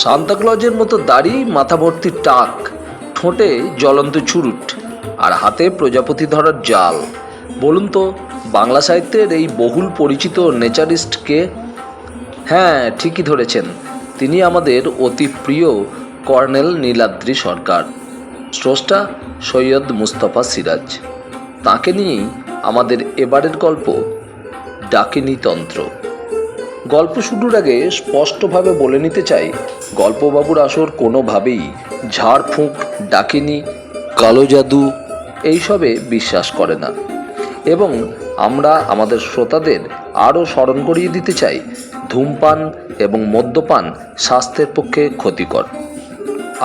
সান্তাক্লজের মতো দাড়ি, মাথা ভর্তি টাক, ঠোঁটে জ্বলন্ত চুরুট আর হাতে প্রজাপতি ধরার জাল। বলুন তো, বাংলা সাহিত্যের এই বহুল পরিচিত নেচারিস্ট কে? হ্যাঁ, ঠিকই ধরেছেন, তিনি আমাদের অতি প্রিয় কর্নেল নীলাদ্রি সরকার। স্রষ্টা সৈয়দ মুস্তফা সিরাজ। তাকে নিয়েই আমাদের এবারের গল্প, ডাকিনীতন্ত্র। গল্প শুরুর আগে স্পষ্টভাবে বলে নিতে চাই, গল্পবাবুর আসর কোনোভাবেই ঝাড়ফুঁক, ডাকিনী, কালো জাদু এইসবে বিশ্বাস করে না। এবং আমরা আমাদের শ্রোতাদের আরও স্মরণ করিয়ে দিতে চাই, ধূমপান এবং মদ্যপান স্বাস্থ্যের পক্ষে ক্ষতিকর।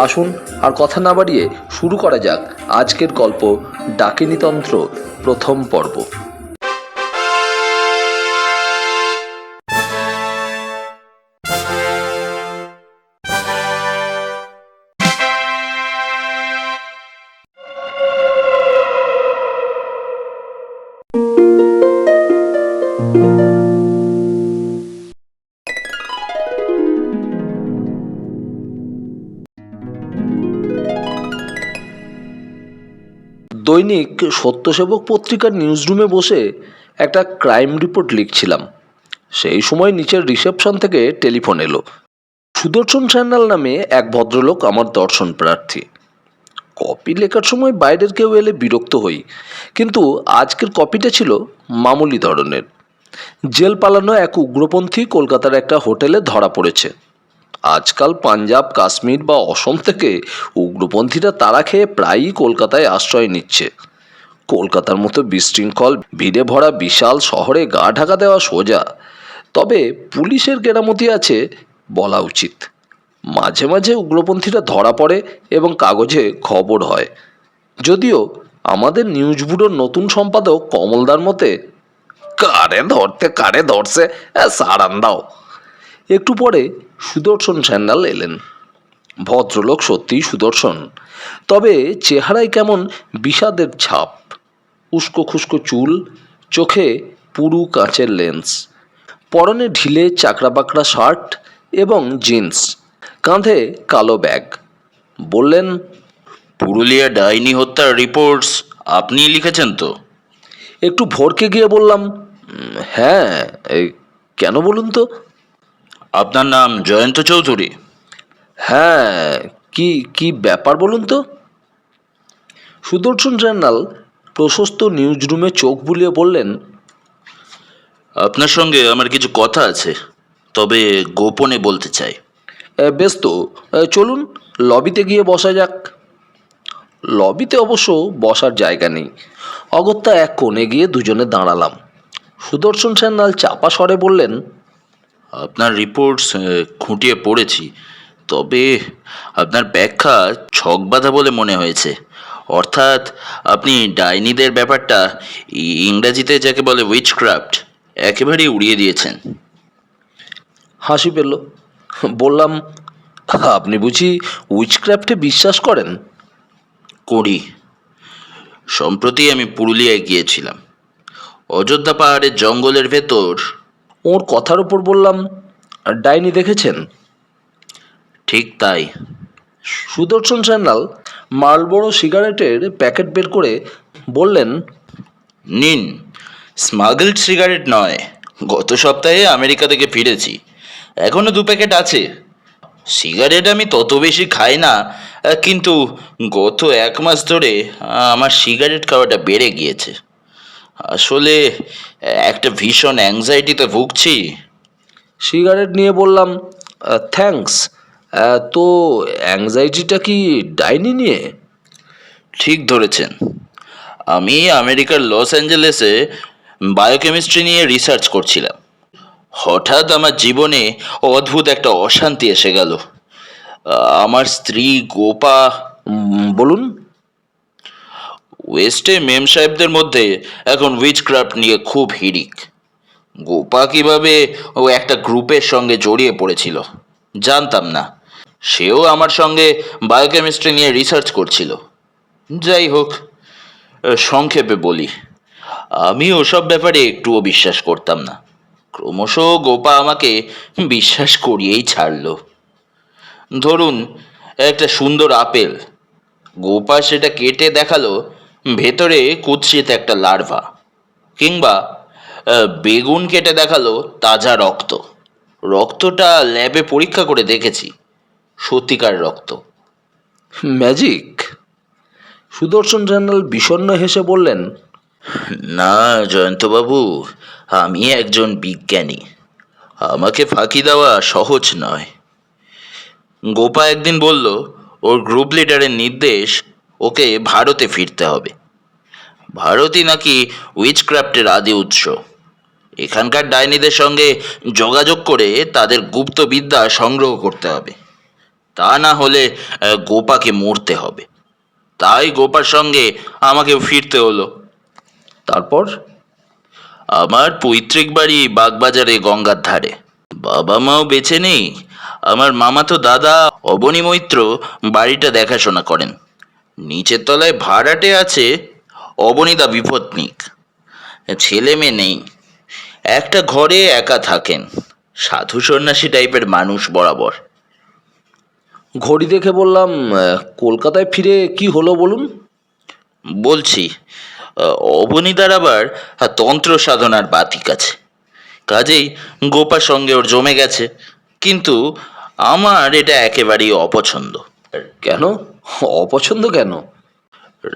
আসুন আর কথা না বাড়িয়ে শুরু করা যাক আজকের গল্প, ডাকিনীতন্ত্র প্রথম পর্ব। দৈনিক সত্যসেবক পত্রিকার নিউজরুমে বসে একটা ক্রাইম রিপোর্ট লিখছিলাম। সেই সময় নিচের রিসেপশন থেকে টেলিফোন এলো। সুদর্শন সান্যাল নামে এক ভদ্রলোক আমার দর্শন প্রার্থী। কপি লেখার সময় বাইরের কেউ এলে বিরক্ত হই, কিন্তু আজকের কপিটা ছিল মামুলি ধরনের। জেল পালানো এক উগ্রপন্থী কলকাতার একটা হোটেলে ধরা পড়েছে। আজকাল পাঞ্জাব, কাশ্মীর বা অসম থেকে উগ্রপন্থীরা তাড়া খেয়ে প্রায়ই কলকাতায় আশ্রয় নিচ্ছে। কলকাতার মতো বিশৃঙ্খল, ভিড়ে ভরা বিশাল শহরে গা ঢাকা দেওয়া সোজা, তবে পুলিশের কেরামতি আছে বলা উচিত। মাঝে মাঝে উগ্রপন্থীরা ধরা পড়ে এবং কাগজে খবর হয়। যদিও আমাদের নিউজ ব্যুরোর নতুন সম্পাদক কমলদার মতে, কারে ধরছে সারান দাও। একটু পরে সুদর্শন সান্যাল এলেন। ভদ্রলোক সত্যিই সুদর্শন, তবে চেহারায় কেমন বিষাদের ছাপ। উস্কো খুস্কো চুল, চোখে পুরু কাঁচের লেন্স, পরনে ঢিলে চাকরা বাকড়া শার্ট এবং জিন্স, কাঁধে কালো ব্যাগ। বললেন, পুরুলিয়া ডাইনি হত্যার রিপোর্টস আপনি লিখেছেন তো? একটু ভরকে গিয়ে বললাম, হ্যাঁ, কেন বলুন তো? আপনার নাম জয়ন্ত চৌধুরী? হ্যাঁ, কি কি ব্যাপার বলুন তো? সুদর্শন সান্যাল প্রশস্ত নিউজ রুমে চোখ বুলিয়ে বললেন, আপনার সঙ্গে আমার কিছু কথা আছে, তবে গোপনে বলতে চাই। বেশ তো, চলুন লবিতে গিয়ে বসা যাক। লবিতে অবশ্য বসার জায়গা নেই। অগত্যা এক কোণে গিয়ে দুজনে দাঁড়ালাম। সুদর্শন সান্যাল চাপা স্বরে বললেন, আপনার রিপোর্টস খুঁটিয়ে পড়েছি, তবে আপনার ব্যাখ্যা ছকবাঁধা বলে মনে হয়েছে। অর্থাৎ আপনি ডাইনিদের ব্যাপারটা, ইংরাজিতে যাকে বলে উইচক্রাফট, একেবারেই উড়িয়ে দিয়েছেন। হাসি পেল। বললাম, আপনি বুঝি উইচক্রাফটে বিশ্বাস করেন? করি। সম্প্রতি আমি পুরুলিয়ায় গিয়েছিলাম। অযোধ্যা পাহাড়ের জঙ্গলের ভেতর। ওর কথার উপর বললাম, ডাইনি দেখেছেন? ঠিক তাই। সুদর্শন সান্যাল মালবোরো সিগারেটের প্যাকেট বের করে বললেন, নিন, স্মাগলড সিগারেট নয়, গত সপ্তাহে আমেরিকা থেকে ফিরেছি, এখনো 2 প্যাকেট আছে। সিগারেট আমি তত বেশি খাই না, কিন্তু গত 1 মাস ধরে আমার সিগারেট খাওয়াটা বেড়ে গিয়েছে। আসলে একটা ভীষণ অ্যাংজাইটিতে ভুগছি। সিগারেট নিয়ে বললাম, থ্যাঙ্কস। তো অ্যাংজাইটিটা কি ডাইনি নিয়ে? ঠিক ধরেছেন। আমি আমেরিকার লস অ্যাঞ্জেলেসে বায়োকেমিস্ট্রি নিয়ে রিসার্চ করছিলাম। হঠাৎ আমার জীবনে অদ্ভুত একটা অশান্তি এসে গেল। আমার স্ত্রী গোপা। বলুন। ওয়েস্টে মেম সাহেবদের মধ্যে এখন উইচক্রাফট নিয়ে খুব হিড়িক। গোপা কিভাবে ও একটা গ্রুপের সঙ্গে জড়িয়ে পড়েছিল জানতাম না। সেও আমার সঙ্গে বায়োকেমিস্ট্রি নিয়ে রিসার্চ করছিল। যাই হোক, সংক্ষেপে বলি, আমি ওসব ব্যাপারে একটুও বিশ্বাস করতাম না। ক্রমশ গোপা আমাকে বিশ্বাস করিয়েই ছাড়ল। ধরুন একটা সুন্দর আপেল, গোপা সেটা কেটে দেখালো ভেতরে কুৎসিত একটা লার্ভা, কিংবা বেগুন কেটে দেখালো তাজা রক্ত। রক্তটা ল্যাবে পরীক্ষা করে দেখেছি, সত্যিকার রক্ত। ম্যাজিক? সুদর্শন সান্যাল বিষণ্ণ হেসে বললেন, না জয়ন্তবাবু, আমি একজন বিজ্ঞানী, আমাকে ফাঁকি দেওয়া সহজ নয়। গোপা একদিন বলল ওর গ্রুপ লিডারের নির্দেশ ওকে ভারতে ফিরতে হবে। ভারতই নাকি উইচক্রাফটের আদি উৎস। এখানকার ডাইনিদের সঙ্গে যোগাযোগ করে তাদের গুপ্ত বিদ্যা সংগ্রহ করতে হবে, তা না হলে গোপাকে মরতে হবে। তাই গোপার সঙ্গে আমাকে ফিরতে হলো। তারপর? আমার পৈতৃক বাড়ি বাগবাজারে, গঙ্গার ধারে। বাবা মাও বেঁচে নেই। আমার মামাতো দাদা অবনী মৈত্র বাড়িটা দেখাশোনা করেন। নিচের তলায় ভাড়াটে আছে অবনীদা বিপত্নিক। ছেলে মেয়ে নেই, একটা ঘরে একা থাকেন। সাধু সন্ন্যাসী টাইপের মানুষ বরাবর। ঘড়ি দেখে বললাম, কলকাতায় ফিরে কি হলো বলুন। বলছি, অবনীদার আবার তন্ত্র সাধনার বাতিক আছে, কাজেই গোপার সঙ্গে ওর জমে গেছে। কিন্তু আমার এটা একেবারেই অপছন্দ। কেন? অপছন্দ কেন?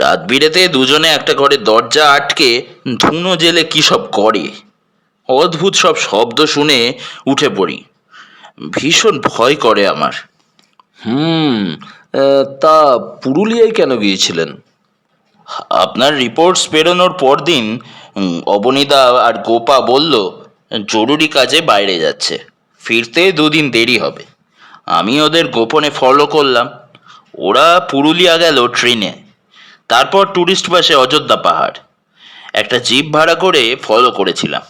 রাত বিরেতে দুজনে একটা ঘরে দরজা আটকে ধুনো জেলে কী সব করে, অদ্ভুত সব শব্দ শুনে উঠে পড়ি। ভীষণ ভয় করে আমার। তা পুরুলিয়ায় কেন গিয়েছিলেন? আপনার রিপোর্টস বেরোনোর পরদিন অবনীদা আর গোপা বলল জরুরি কাজে বাইরে যাচ্ছে, ফিরতে 2 দিন দেরি হবে। আমি ওদের গোপনে ফলো করলাম। ওরা পুরুলিয়া গেল ট্রেনে, তারপর ট্যুরিস্ট বাসে অযোধ্যা পাহাড়। একটা জিপ ভাড়া করে ফলো করেছিলাম।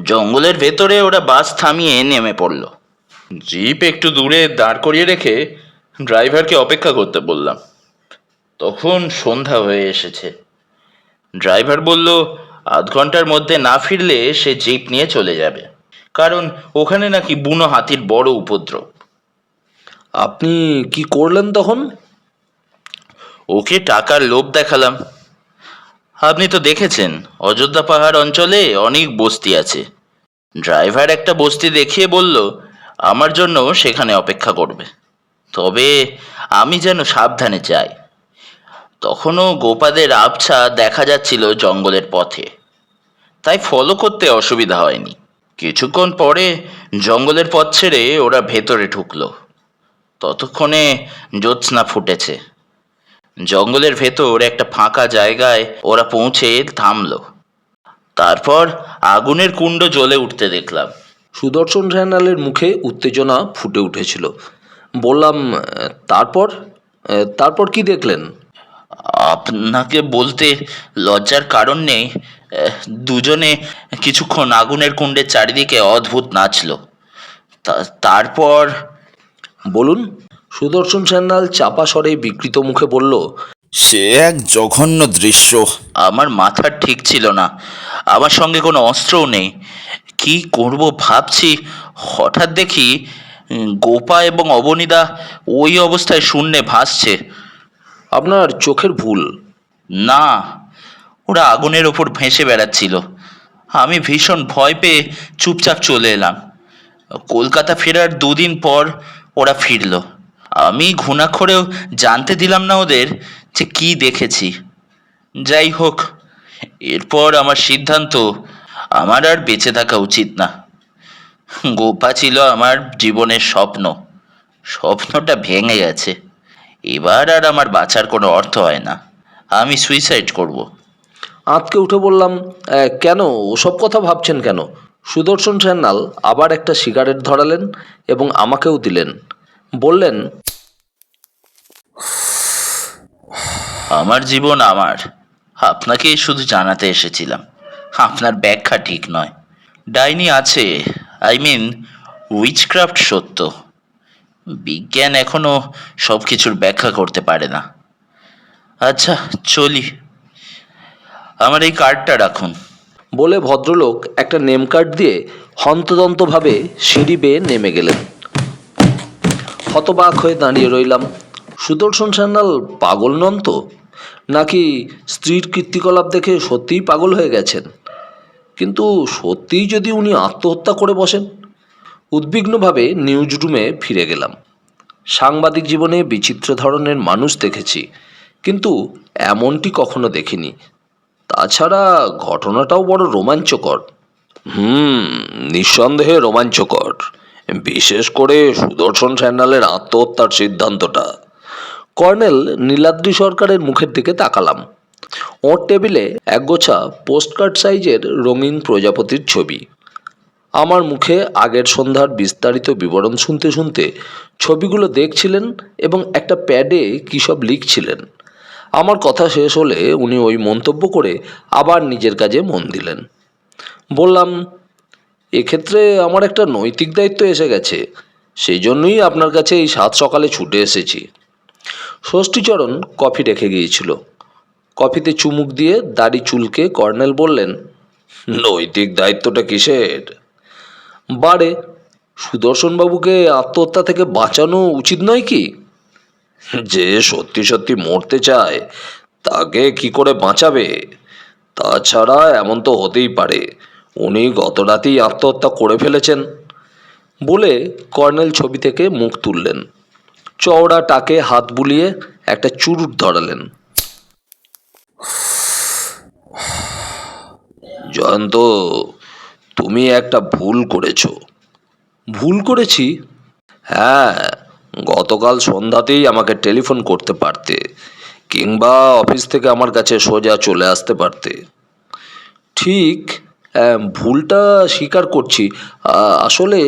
জঙ্গলের ভেতরে ওরা বাস থামিয়ে নেমে পড়ল। জিপ একটু দূরে দাঁড় করিয়ে রেখে ড্রাইভারকে অপেক্ষা করতে বললাম। তখন সন্ধ্যা হয়ে এসেছে। ড্রাইভার বলল আধ ঘন্টার মধ্যে না ফিরলে সে জিপ নিয়ে চলে যাবে, কারণ ওখানে নাকি বুনো হাতির বড় উপদ্রব। আপনি কি করলেন তখন? ওকে টাকার লোভ দেখালাম। আপনি তো দেখেছেন অযোধ্যা পাহাড় অঞ্চলে অনেক বস্তি আছে। ড্রাইভার একটা বস্তি দেখিয়ে বলল আমার জন্য সেখানে অপেক্ষা করবে, তবে আমি যেন সাবধানে যাই। তখনও গোপাদের আবছা দেখা যাচ্ছিল জঙ্গলের পথে, তাই ফলো করতে অসুবিধা হয়নি। কিছুক্ষণ পরে জঙ্গলের পথ ছেড়ে ওরা ভেতরে ঢুকলো। ততক্ষণে জ্যোৎস্না ফুটেছে। জঙ্গলের ভেতর একটা ফাঁকা জায়গায় ওরা পৌঁছে থামলো। তারপর আগুনের কুণ্ড জ্বলে উঠতে দেখলাম। সুদর্শন সান্যালের মুখে উত্তেজনা ফুটে উঠেছিল। বললাম, তারপর? তারপর কি দেখলেন? আপনাকে বলতে লজ্জার কারণ নেই। দুজনে কিছুক্ষণ আগুনের কুণ্ডের চারিদিকে অদ্ভুত নাচলো। তারপর? বলুন। সুদর্শন সান্যাল চাপা স্বরে বিকৃত মুখে বলল, সে এক জঘন্য দৃশ্য। আমার মাথা ঠিক ছিল না, আমার সঙ্গে কোনো অস্ত্রও নেই। কি করব ভাবছি, হঠাৎ দেখি গোপা এবং অবনীদা ওই অবস্থায় শূন্যে ভাসছে। আপনার চোখের ভুল। না, ওরা আগুনের ওপর ভেসে বেড়াচ্ছিল। আমি ভীষণ ভয় পেয়ে চুপচাপ চলে এলাম। কলকাতা ফেরার 2 দিন পর ওরা ফিরল। আমি ঘুণাক্ষরেও জানতে দিলাম না ওদের যে কি দেখেছি। যাই হোক, এরপর আমার সিদ্ধান্ত, আমার আর বেঁচে থাকা উচিত না। গোপা ছিল আমার জীবনের স্বপ্ন, স্বপ্নটা ভেঙে গেছে। এবার আর আমার বাঁচার কোনো অর্থ হয় না। আমি সুইসাইড করব। আঁতকে উঠে বললাম, কেন? ওসব কথা ভাবছেন কেন? সুদর্শন সান্যাল আবার একটা সিগারেট ধরালেন এবং আমাকেও দিলেন। বললেন, আমার জীবন আমার, আপনাকেই শুধু জানাতে এসেছিলাম। আপনার ব্যাখ্যা ঠিক নয়। ডাইনি আছে, উইচক্রাফট সত্য। বিজ্ঞান এখনো সব কিছুর ব্যাখ্যা করতে পারে না। আচ্ছা চলি, আমার এই কার্ডটা রাখুন। বলে ভদ্রলোক একটা নেম কার্ড দিয়ে হন্তদন্তভাবে সিঁড়ি বেয়ে নেমে গেলেন। হতবাক হয়ে দাঁড়িয়ে রইলাম। সুদর্শন সান্যাল পাগল নন তো, নাকি স্ত্রীর কীর্তিকলাপ দেখে সত্যিই পাগল হয়ে গেছেন? কিন্তু সত্যিই যদি উনি আত্মহত্যা করে বসেন? উদ্বিগ্নভাবে নিউজ রুমে ফিরে গেলাম। সাংবাদিক জীবনে বিচিত্র ধরনের মানুষ দেখেছি, কিন্তু এমনটি কখনো দেখিনি। তাছাড়া ঘটনাটাও বড় রোমাঞ্চকর। নিঃসন্দেহে রোমাঞ্চকর, বিশেষ করে সুদর্শন সান্যালের আত্মহত্যার সিদ্ধান্তটা। কর্নেল নীলাদ্রি সরকারের মুখের দিকে তাকালাম। ওর টেবিলে একগোছা পোস্টকার্ড সাইজের রঙিন প্রজাপতির ছবি। আমার মুখে আগের সন্ধ্যার বিস্তারিত বিবরণ শুনতে শুনতে ছবিগুলো দেখছিলেন এবং একটা প্যাডে কী সব লিখছিলেন। আমার কথা শেষ হলে উনি ওই মন্তব্য করে আবার নিজের কাজে মন দিলেন। বললাম, এক্ষেত্রে আমার একটা নৈতিক দায়িত্ব এসে গেছে, সেই জন্যই আপনার কাছে এই সাত সকালে ছুটে এসেছি। ষষ্ঠীচরণ কফি রেখে গিয়েছিল। কফিতে চুমুক দিয়ে দাড়ি চুলকে কর্নেল বললেন, নৈতিক দায়িত্বটা কিসের? বারে, সুদর্শনবাবুকে আত্মহত্যা থেকে বাঁচানো উচিত নয় কি? যে সত্যি সত্যি মরতে চায় তাকে কি করে বাঁচাবে? তাছাড়া এমন তো হতেই পারে উনি গত রাতেই আত্মহত্যা করে ফেলেছেন। বলে কর্নেল ছবি থেকে মুখ তুললেন, চওড়া টাকে হাত বুলিয়ে একটা চুরুট ধরালেন। জয়ন্ত, তুমি একটা ভুল করেছো। ভুল করেছি? হ্যাঁ, গতকাল সন্ধ্যাতেই আমাকে টেলিফোন করতে পারতে, কিংবা অফিস থেকে আমার কাছে সোজা চলে আসতে পারতে। ঠিক, ভুলটা স্বীকার করছি। আসলে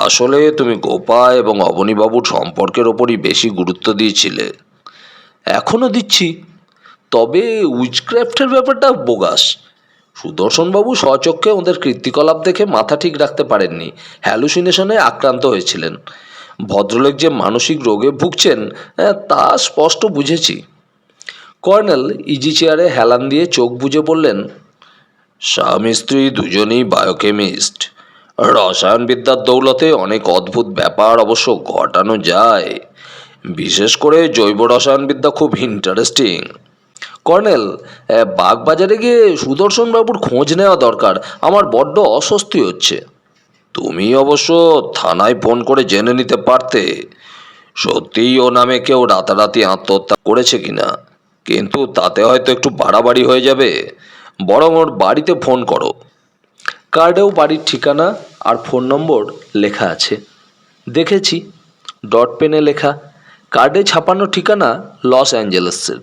আসলে তুমি গোপা এবং অবনীবাবুর সম্পর্কের ওপরই বেশি গুরুত্ব দিয়েছিলে। এখনও দিচ্ছি, তবে উইচক্রাফটের ব্যাপারটা বোগাস। সুদর্শনবাবু স্বচক্ষে ওদের কীর্তিকলাপ দেখে মাথা ঠিক রাখতে পারেননি, হ্যালুসিনেশনে আক্রান্ত হয়েছিলেন। ভদ্রলোক যে মানসিক রোগে ভুগছেন তা স্পষ্ট বুঝেছি। কর্নেল ইজি চেয়ারে হেলান দিয়ে চোখ বুজে বললেন, স্বামী স্ত্রী দুজনেই বায়োকেমিস্ট। রসায়নবিদ্যার দৌলতে অনেক অদ্ভুত ব্যাপার অবশ্য ঘটানো যায়। বিশেষ করে জৈব রসায়নবিদ্যা খুব ইন্টারেস্টিং। কর্নেল, বাগবাজারে গিয়ে সুদর্শনবাবুর খোঁজ নেওয়া দরকার, আমার বড্ড অস্বস্তি হচ্ছে। তুমি অবশ্য থানায় ফোন করে জেনে নিতে পারতে সত্যিই ও নামে কেউ রাতারাতি আত্মহত্যা করেছে কিনা, কিন্তু তাতে হয়তো একটু বাড়াবাড়ি হয়ে যাবে। বরং ওর বাড়িতে ফোন করো। কার্ডেও বাড়ির ঠিকানা আর ফোন নম্বর লেখা আছে। দেখেছি, ডট পেনে লেখা। কার্ডে ছাপানো ঠিকানা লস অ্যাঞ্জেলেসের।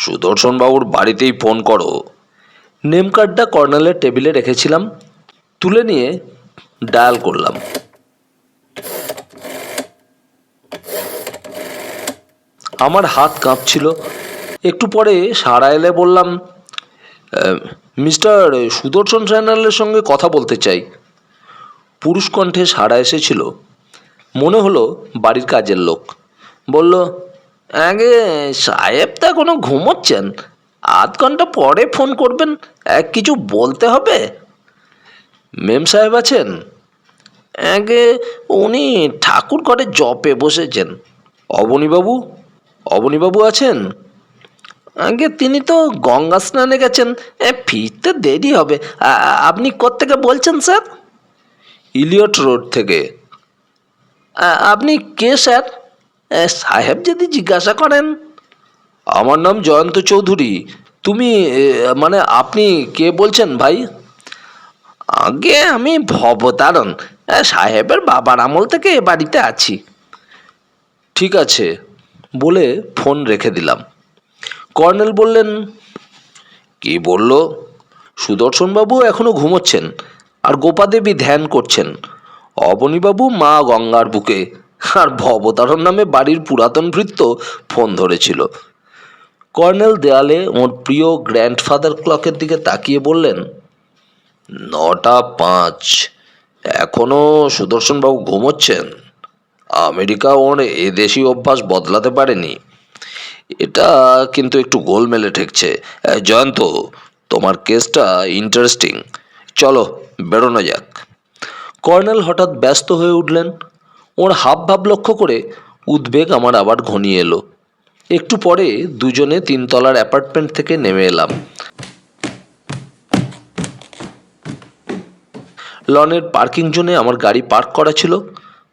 সুদর্শনবাবুর বাড়িতেই ফোন করো। নেম কার্ডটা কর্নেলের টেবিলে রেখেছিলাম, তুলে নিয়ে ডায়াল করলাম। আমার হাত কাঁপছিল। একটু পরে সাড়া এলে বললাম, মিস্টার সুদর্শন সান্যালের সঙ্গে কথা বলতে চাই। পুরুষ কণ্ঠে সাড়া এসেছিল। মনে হলো বাড়ির কাজের লোক। বলল, আগে সাহেব তা কোনো ঘুমোচ্ছেন, আধ ঘন্টা পরে ফোন করবেন, কিছু বলতে হবে। মেম সাহেব আছেন? আগে উনি ঠাকুর ঘরে জপে বসেছেন। অবনীবাবু? অবনীবাবু আছেন? আগে তিনি তো গঙ্গা স্নানে গেছেন, ফিরতে দেরি হবে। আপনি কোত্থেকে বলছেন স্যার? ইলিয়ট রোড থেকে। আপনি কে স্যার? সাহেব যদি জিজ্ঞাসা করেন। আমার নাম জয়ন্ত চৌধুরী। তুমি মানে আপনি কে বলছেন ভাই? আগে আমি ভবতারণ, সাহেবের বাবার আমল থেকে এ বাড়িতে আছি। ঠিক আছে, বলে ফোন রেখে দিলাম। কর্নেল বললেন, কি বলল? সুদর্শনবাবু এখনও ঘুমোচ্ছেন আর গোপাদেবী ধ্যান করছেন। অবনীবাবু মা গঙ্গার বুকে, আর ভবতারণ নামে বাড়ির পুরাতন ভৃত্য ফোন ধরেছিল। কর্নেল দেয়ালে ওর প্রিয় গ্র্যান্ডফাদার ক্লকের দিকে তাকিয়ে বললেন, 9:05। এখনও সুদর্শনবাবু ঘুমোচ্ছেন। আমেরিকা ওর এদেশি অভ্যাস বদলাতে পারেনি। এটা কিন্তু একটু গোলমেলে ঠেকছে। জয়ন্ত, তোমার কেসটা ইন্টারেস্টিং, চলো বেরোনো যাক। কর্নেল হঠাৎ ব্যস্ত হয়ে উঠলেন। ওর হাবভাব লক্ষ্য করে উদ্বেগ আমার আবার ঘনিয়ে এলো। একটু পরে দুজনে 3 তলার অ্যাপার্টমেন্ট থেকে নেমে এলাম। লনের পার্কিং জোনে আমার গাড়ি পার্ক করা ছিল।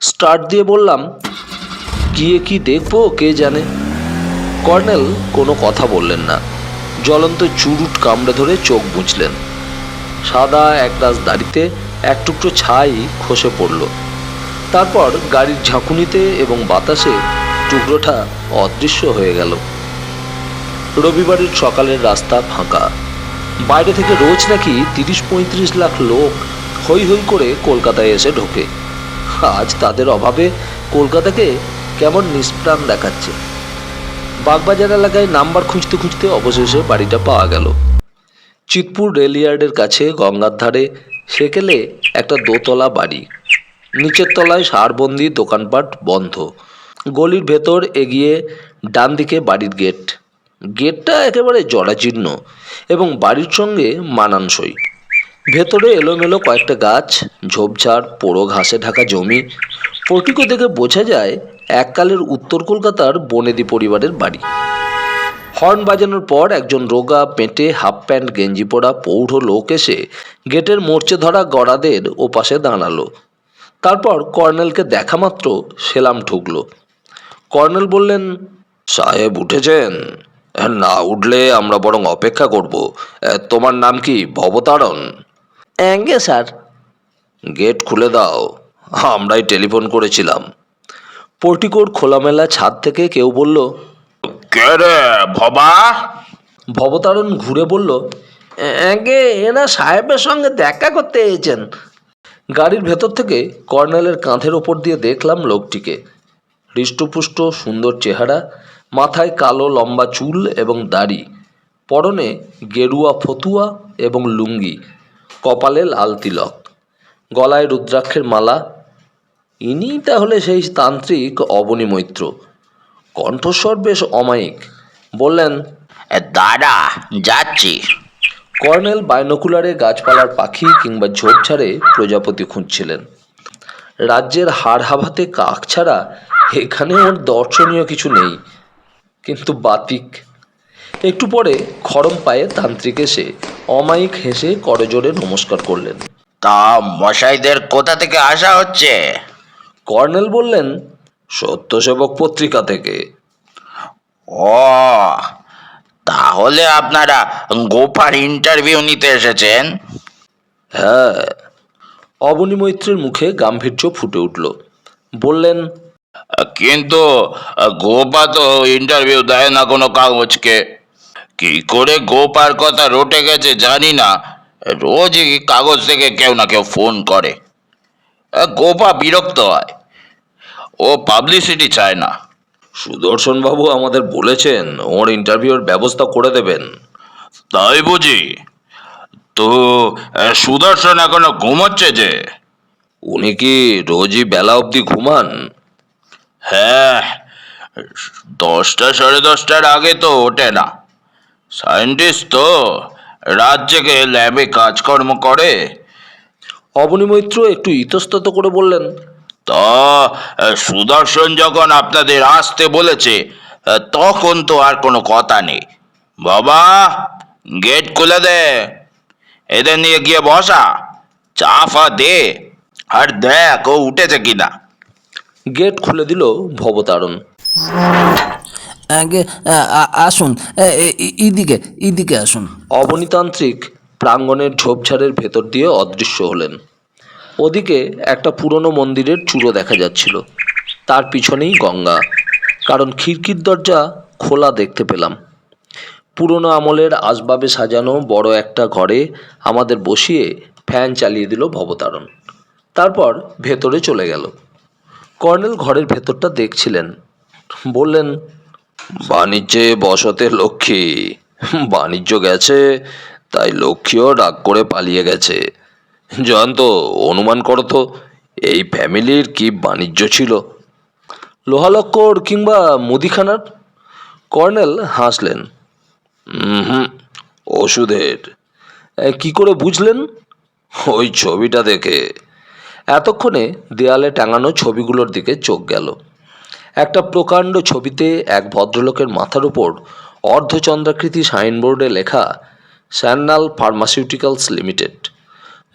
স্টার্ট দিয়ে বললাম, গিয়ে কি দেখবো কে জানে। কর্নেল কোনো কথা বললেন না, জ্বলন্ত চুরুট কামড়ে ধরে চোখ বুঝলেন। সাদা একরাশ দাড়িতে এক টুকরো ছাই খসে পড়ল। তারপর গাড়ির ঝাঁকুনিতে এবং বাতাসে টুকরোটা অদৃশ্য হয়ে গেল। রবিবারের সকালের রাস্তা ফাঁকা। বাইরে থেকে রোজ নাকি 30-35 লাখ লোক হৈ হৈ করে কলকাতায় এসে ঢোকে। আজ তাদের অভাবে কলকাতাকে কেমন নিষ্প্রাণ দেখাচ্ছে। বাগবাজার এলাকায় নাম্বার খুঁজতে খুঁজতে অবশেষে বাড়িটা পাওয়া গেল। চিতপুর রেলইয়ার্ডের কাছে গঙ্গার ধারে সেকেলে একটা দোতলা বাড়ি। নিচের তলায় সারবন্দি, দোকানপাট বন্ধ। গলির ভেতর এগিয়ে ডান দিকে বাড়ির গেট। গেটটা একেবারে জরাজীর্ণ এবং বাড়ির সঙ্গে মানানসই। ভেতরে এলোমেলো কয়েকটা গাছ, ঝোপঝাড়, পোড়ো ঘাসে ঢাকা জমি। পোর্টিকো দেখে বোঝা যায় এককালের উত্তর কলকাতার বনেদি পরিবারের বাড়ি। হর্ন বাজানোর পর একজন রোগা, পেটে, হাফ প্যান্ট গেঞ্জি পরা পৌঢ় লোক এসে গেটের মোর্চে ধরা গড়াদের ওপাশে দাঁড়ালো। তারপর কর্নেলকে দেখা মাত্র সেলাম ঠুকলো। কর্নেল বললেন, সাহেব উঠেছেন? না উঠলে আমরা বরং অপেক্ষা করব। তোমার নাম কি, ভবতারণ? অ্যাঙ্গে স্যার। গেট খুলে দাও, আমরাই টেলিফোন করেছিলাম। পোর্টিকোর খোলামেলা ছাদ থেকে কেউ বলল, কে রে ভবা? ভবতারণ ঘুরে বলল, আগে এরা সাহেবের সঙ্গে দেখা করতে এসেছেন। গাড়ির ভেতর থেকে কর্নেলের কাঁধের ওপর দিয়ে দেখলাম লোকটিকে। হৃষ্টপুষ্ট, সুন্দর চেহারা, মাথায় কালো লম্বা চুল এবং দাড়ি, পরনে গেরুয়া ফতুয়া এবং লুঙ্গি, কপালে লাল তিলক, গলায় রুদ্রাক্ষের মালা। ইনি তাহলে সেই তান্ত্রিক অবনী মৈত্র। কণ্ঠস্বর বেশ অমায়িক। বললেন, দাদা যাচ্ছি। কর্নেল বাইনোকুলারে গাছপালার পাখি কিংবা ঝোপঝাড়ে প্রজাপতি খুঁজছিলেন। রাজ্যের হাড় হাভাতে কাক ছাড়া এখানে ওর দর্শনীয় কিছু নেই, কিন্তু বাতিক। একটু পরে খড়ম পায়ে তান্ত্রিক এসে অমায়িক হেসে করজোড়ে নমস্কার করলেন। তা মশাইদের কোথা থেকে আসা হচ্ছে? কর্নেল বললেন, সত্যসেবক পত্রিকা থেকে। ও, তাহলে আপনারা গোপার ইন্টারভিউ নিতে এসেছেন? হ্যাঁ। অবনী মৈত্রের মুখে গাম্ভীর্য ফুটে উঠল। বললেন, কিন্তু গোপা তো ইন্টারভিউ দেয় না কোনো কাগজকে। কি করে গোপার কথা রটে গেছে জানি না, রোজই কাগজ থেকে কেউ না কেউ ফোন করে। গোপা বিরক্ত হয়, ও পাবলিসিটি চায় না। সুদর্শনবাবু আমাদের বলেছেন ওর ইন্টারভিউর ব্যবস্থা করে দেবেন। তাই বুঝি? তো সুদর্শন এখনো ঘুমোচ্ছে যে? উনি কি রোজই বেলা অবধি ঘুমান? হ্যাঁ, 10টা 10:30টার আগে তো ওঠে না। সায়েন্টিস্ট তো, রাত জেগে ল্যাবে কাজকর্ম করে। অবনী মৈত্র একটু ইতস্তত করে বললেন, তা সুদর্শন যখন আপনাদের আসতে বলেছে, তখন তো আর কোনো কথা নেই। বাবা, গেট খুলে দে, এদের নিয়ে গিয়ে বসা, চা ফা দে, আর দেখ ও উঠেছে কিনা। গেট খুলে দিল ভবতারণ। আগে আসুন, এদিকে এদিকে আসুন। অবনীতান্ত্রিক প্রাঙ্গণের ঝোপঝাড়ের ভেতর দিয়ে অদৃশ্য হলেন। ওদিকে একটা পুরনো মন্দিরের চূড়ো দেখা যাচ্ছিল, তার পিছনেই গঙ্গা। কারণ খিড়কির দরজা খোলা দেখতে পেলাম। পুরনো আমলের আসবাবে সাজানো বড় একটা ঘরে আমাদের বসিয়ে ফ্যান চালিয়ে দিল ভবতারণ। তারপর ভেতরে চলে গেল। কর্নেল ঘরের ভেতরটা দেখছিলেন। বললেন, বাণিজ্যে বসতে লক্ষ্মী, বাণিজ্য গেছে তাই লক্ষ্মীও রাগ করে পালিয়ে গেছে। জয়ন্ত, অনুমান করো তো এই ফ্যামিলির কি বাণিজ্য ছিল? লোহালক্কর কিংবা মুদিখানার? কর্নেল হাসলেন। হুম, ওষুধের। কি করে বুঝলেন? ওই ছবিটা দেখে। এতক্ষণে দেয়ালে টাঙানো ছবিগুলোর দিকে চোখ গেল। একটা প্রকাণ্ড ছবিতে এক ভদ্রলোকের মাথার উপর অর্ধচন্দ্রাকৃতি সাইনবোর্ডে লেখা স্যান্নাল ফার্মাসিউটিক্যালস লিমিটেড।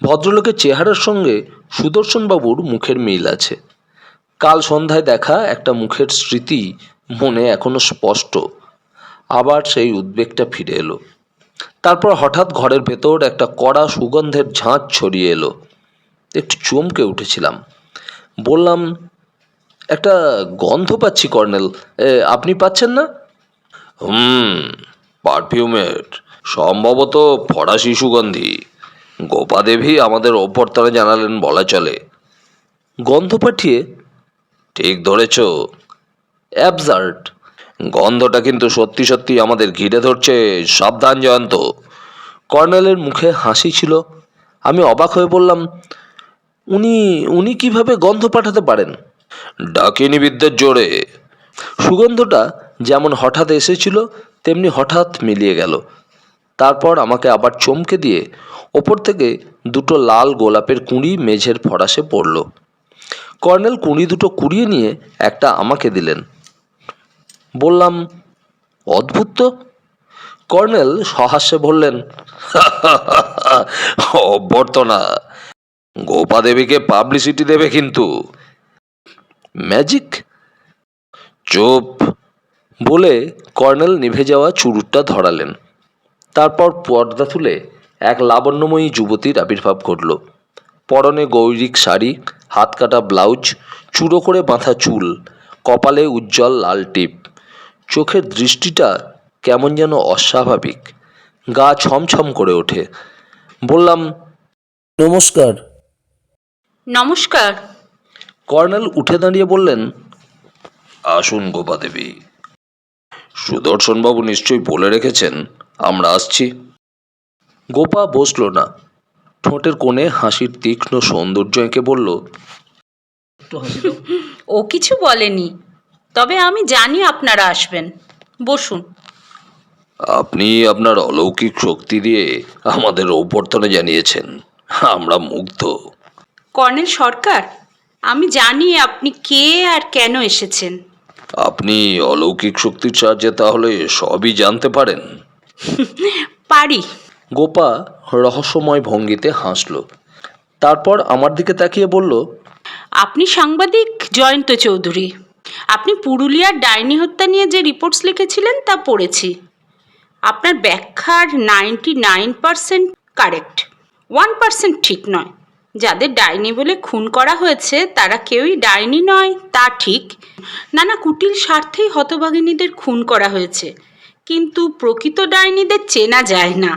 ভদ্রলোকের চেহারার সঙ্গে সুদর্শনবাবুর মুখের মিল আছে। কাল সন্ধ্যায় দেখা একটা মুখের স্মৃতি মনে এখনো স্পষ্ট। আবার সেই উদ্বেগটা ফিরে এলো। তারপর হঠাৎ ঘরের ভেতর একটা কড়া সুগন্ধের ঝাঁঝ ছড়িয়ে এলো। একটু চমকে উঠেছিলাম। বললাম, একটা গন্ধ পাচ্ছি কর্নেল, আপনি পাচ্ছেন না? পারফিউমের, সম্ভবত ফরাসি সুগন্ধি। গোপাদেবী আমাদের অভ্যর্থনা জানালেন বলা চলে। গন্ধ পাঠিয়ে? ঠিক ধরেছ, অ্যাবসার্ড। গন্ধটা কিন্তু সত্যি সত্যি আমাদের ঘিরে ধরছে, সাবধান জয়ন্ত। কর্নেলের মুখে হাসি ছিল। আমি অবাক হয়ে বললাম, উনি উনি কিভাবে গন্ধ পাঠাতে পারেন? ডাকিনী বিদ্যের জোরে। সুগন্ধটা যেমন হঠাৎ এসেছিল তেমনি হঠাৎ মিলিয়ে গেল। তারপর আমাকে আবার চমকে দিয়ে ওপর থেকে দুটো লাল গোলাপের কুঁড়ি মেঝের ফরাসে পড়ল। কর্নেল কুঁড়ি দুটো কুড়িয়ে নিয়ে একটা আমাকে দিলেন। বললাম, অদ্ভুত তো। কর্নেল সহাস্যে বললেন, অভ্যর্থনা, গোপাদেবীকে পাবলিসিটি দেবে কিন্তু। ম্যাজিক? চুপ বলে কর্নেল নিভে যাওয়া চুরুটটা ধরালেন। তারপর পর্দা তুলে এক লাবণ্যময়ী যুবতীর আবির্ভাব ঘটল। পরনে গৈরিক শাড়ি, হাত কাটা ব্লাউজ, চূড়ো করে বাঁধা চুল, কপালে উজ্জ্বল লাল টিপ। চোখের দৃষ্টিটা কেমন যেন অস্বাভাবিক। গা ছমছম করে ওঠে। বললাম, নমস্কার। নমস্কার। কর্নেল উঠে দাঁড়িয়ে বললেন, আসুন গোপাদেবী। সুদর্শনবাবু নিশ্চয়ই বলে রেখেছেন আমরা আসছি। গোপা বসল না। ঠোঁটের কোণে হাসির তীক্ষ্ণ সৌন্দর্য এঁকে বলল, ও কিছু বলেনি, তবে আমি জানি আপনারা আসবেন। বসুন। আপনি আপনার অলৌকিক শক্তি দিয়ে আমাদের অভ্যর্থনা জানিয়েছেন, আমরা মুগ্ধ। কর্নেল সরকার, আমি জানি আপনি কে আর কেন এসেছেন। আপনি অলৌকিক শক্তির সাহায্যে তাহলে সবই জানতে পারেন? পারি। গোপা রহস্যময় ভঙ্গিতে হাসল। তারপর আমার দিকে তাকিয়ে বলল, আপনি সাংবাদিক জয়ন্ত চৌধুরী। আপনি পুরুলিয়ার ডাইনি হত্যা নিয়ে যে রিপোর্টস লিখেছিলেন তা পড়েছি। আপনার ব্যাখ্যার 99% কারেক্ট, 1% ঠিক নয়। যাদের ডাইনি বলে খুন করা হয়েছে তারা কেউই ডাইনি নয়, তা ঠিক। নানা কুটিল স্বার্থেই হতভাগিনীদের খুন করা হয়েছে, কিন্তু প্রকৃত ডাইনিদের চেনা যায় না।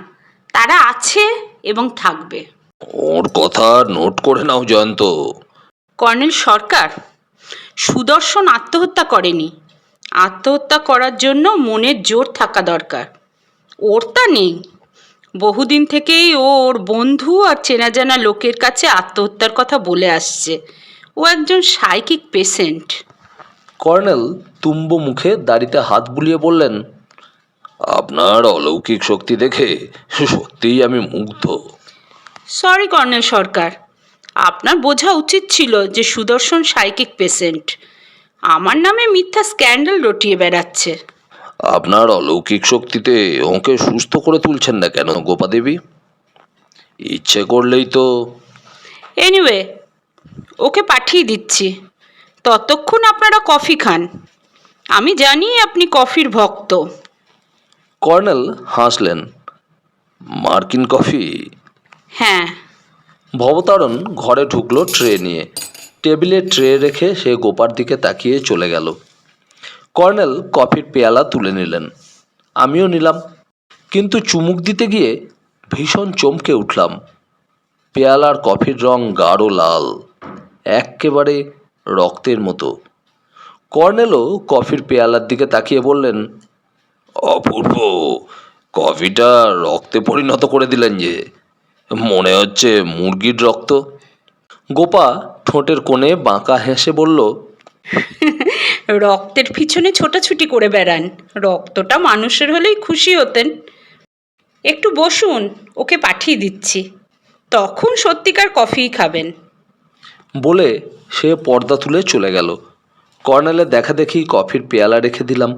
তারা আছে এবং থাকবে। ওর কথা নোট করে নাও জয়ন্ত। কর্নেল সরকার, সুদর্শন আত্মহত্যা করেনি। আত্মহত্যা করার জন্য মনের জোর থাকা দরকার। ওর তা নেই। বহুদিন থেকেই ও ওর বন্ধু আর চেনা জানা লোকের কাছে আত্মহত্যার কথা বলে আসছে। ও একজন সাইকিক পেশেন্ট। কর্নেল তুম্ব মুখে দাড়িতে হাত বুলিয়ে বললেন, আপনার অলৌকিক শক্তি দেখে সত্যিই আমি মুগ্ধ। সরি কর্নেল সরকার, আপনার বোঝা উচিত ছিল যে সুদর্শন সাইকিক পেশেন্ট। আমার নামে মিথ্যা স্ক্যান্ডাল রটিয়ে বেড়াচ্ছে। আপনার অলৌকিক শক্তিতে ওকে সুস্থ করে তুলছেন না কেন গোপাদেবী? ইচ্ছে করলেই তো। এনিওয়ে, ওকে পাঠিয়ে দিচ্ছি। ততক্ষণ আপনারা কফি খান। আমি জানি আপনি কফির ভক্ত। কর্নেল হাসলেন। মার্কিন কফি? হ্যাঁ। ভবতারণ ঘরে ঢুকলো ট্রে নিয়ে। টেবিলে ট্রে রেখে সে গোপার দিকে তাকিয়ে চলে গেল। কর্নেল কফির পেয়ালা তুলে নিলেন, আমিও নিলাম। কিন্তু চুমুক দিতে গিয়ে ভীষণ চমকে উঠলাম। পেয়ালার কফির রং গাঢ় লাল, এক্কেবারে রক্তের মতো। কর্নেলও কফির পেয়ালার দিকে তাকিয়ে বললেন, অপূর্ব, কফিটা রক্তে পরিণত করে দিলেন যে, মনে হচ্ছে মুরগির রক্ত। গোপা ঠোঁটের কোণে বাঁকা হেসে বলল, রক্তের পিছনে ছোটাছুটি করে বেড়ান। রক্তটা মানুষের হলেই খুশি হতেন। একটু বসুন, ওকে পাঠিয়ে দিচ্ছি। তখন সত্যিকার কফিই খাবেন। বলে সে পর্দা তুলে চলে গেল। কর্নেলের দেখা দেখি কফির পেয়ালা রেখে দিলাম।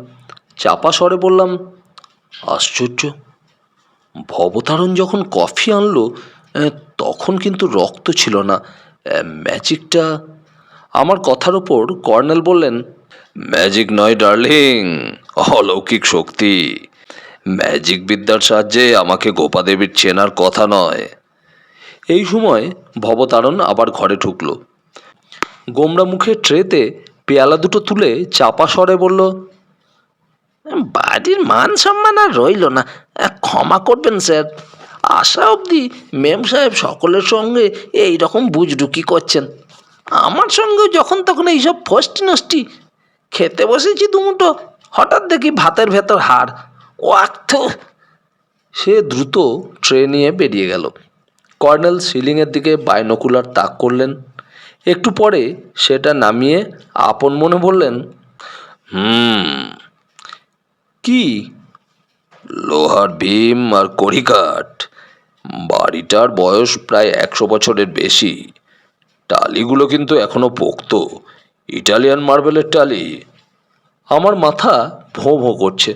চাপা স্বরে বললাম, আশ্চর্য, ভবতারণ যখন কফি আনলো তখন কিন্তু রক্ত ছিল না। ম্যাজিকটা। আমার কথার ওপর কর্নেল বললেন, ম্যাজিক নয় ডার্লিং, অলৌকিক শক্তি। ম্যাজিক বিদ্যার সাহায্যে আমাকে গোপাদেবীর চেনার কথা নয়। এই সময় ভবতারণ আবার ঘরে ঢুকলো। গোমরা মুখে ট্রেতে পেয়ালা দুটো তুলে চাপা স্বরে বলল, বাড়ির মান সম্মান আর রইল না, ক্ষমা করবেন স্যার। আশা অবধি মেম সাহেব সকলের সঙ্গে এই রকম বুজরুকি করছেন, আমার সঙ্গেও যখন তখন এইসব ফষ্টি নষ্টি। খেতে বসেছি দুমুটো, হঠাৎ দেখি ভাতের ভেতর হাড়। ও আক্ত। সে দ্রুত ট্রে নিয়ে বেরিয়ে গেল। কর্নেল সিলিংয়ের দিকে বাইনোকুলার তাক করলেন। একটু পরে সেটা নামিয়ে আপন মনে বললেন, কি? লোহার ভীম আর কড়িকাঠ। বাড়িটার বয়স প্রায় 100 বছরের বেশি। টালিগুলো কিন্তু এখনো পোক্ত, ইটালিয়ান মার্বেলের টালি। আমার মাথা ভোঁ ভোঁ করছে।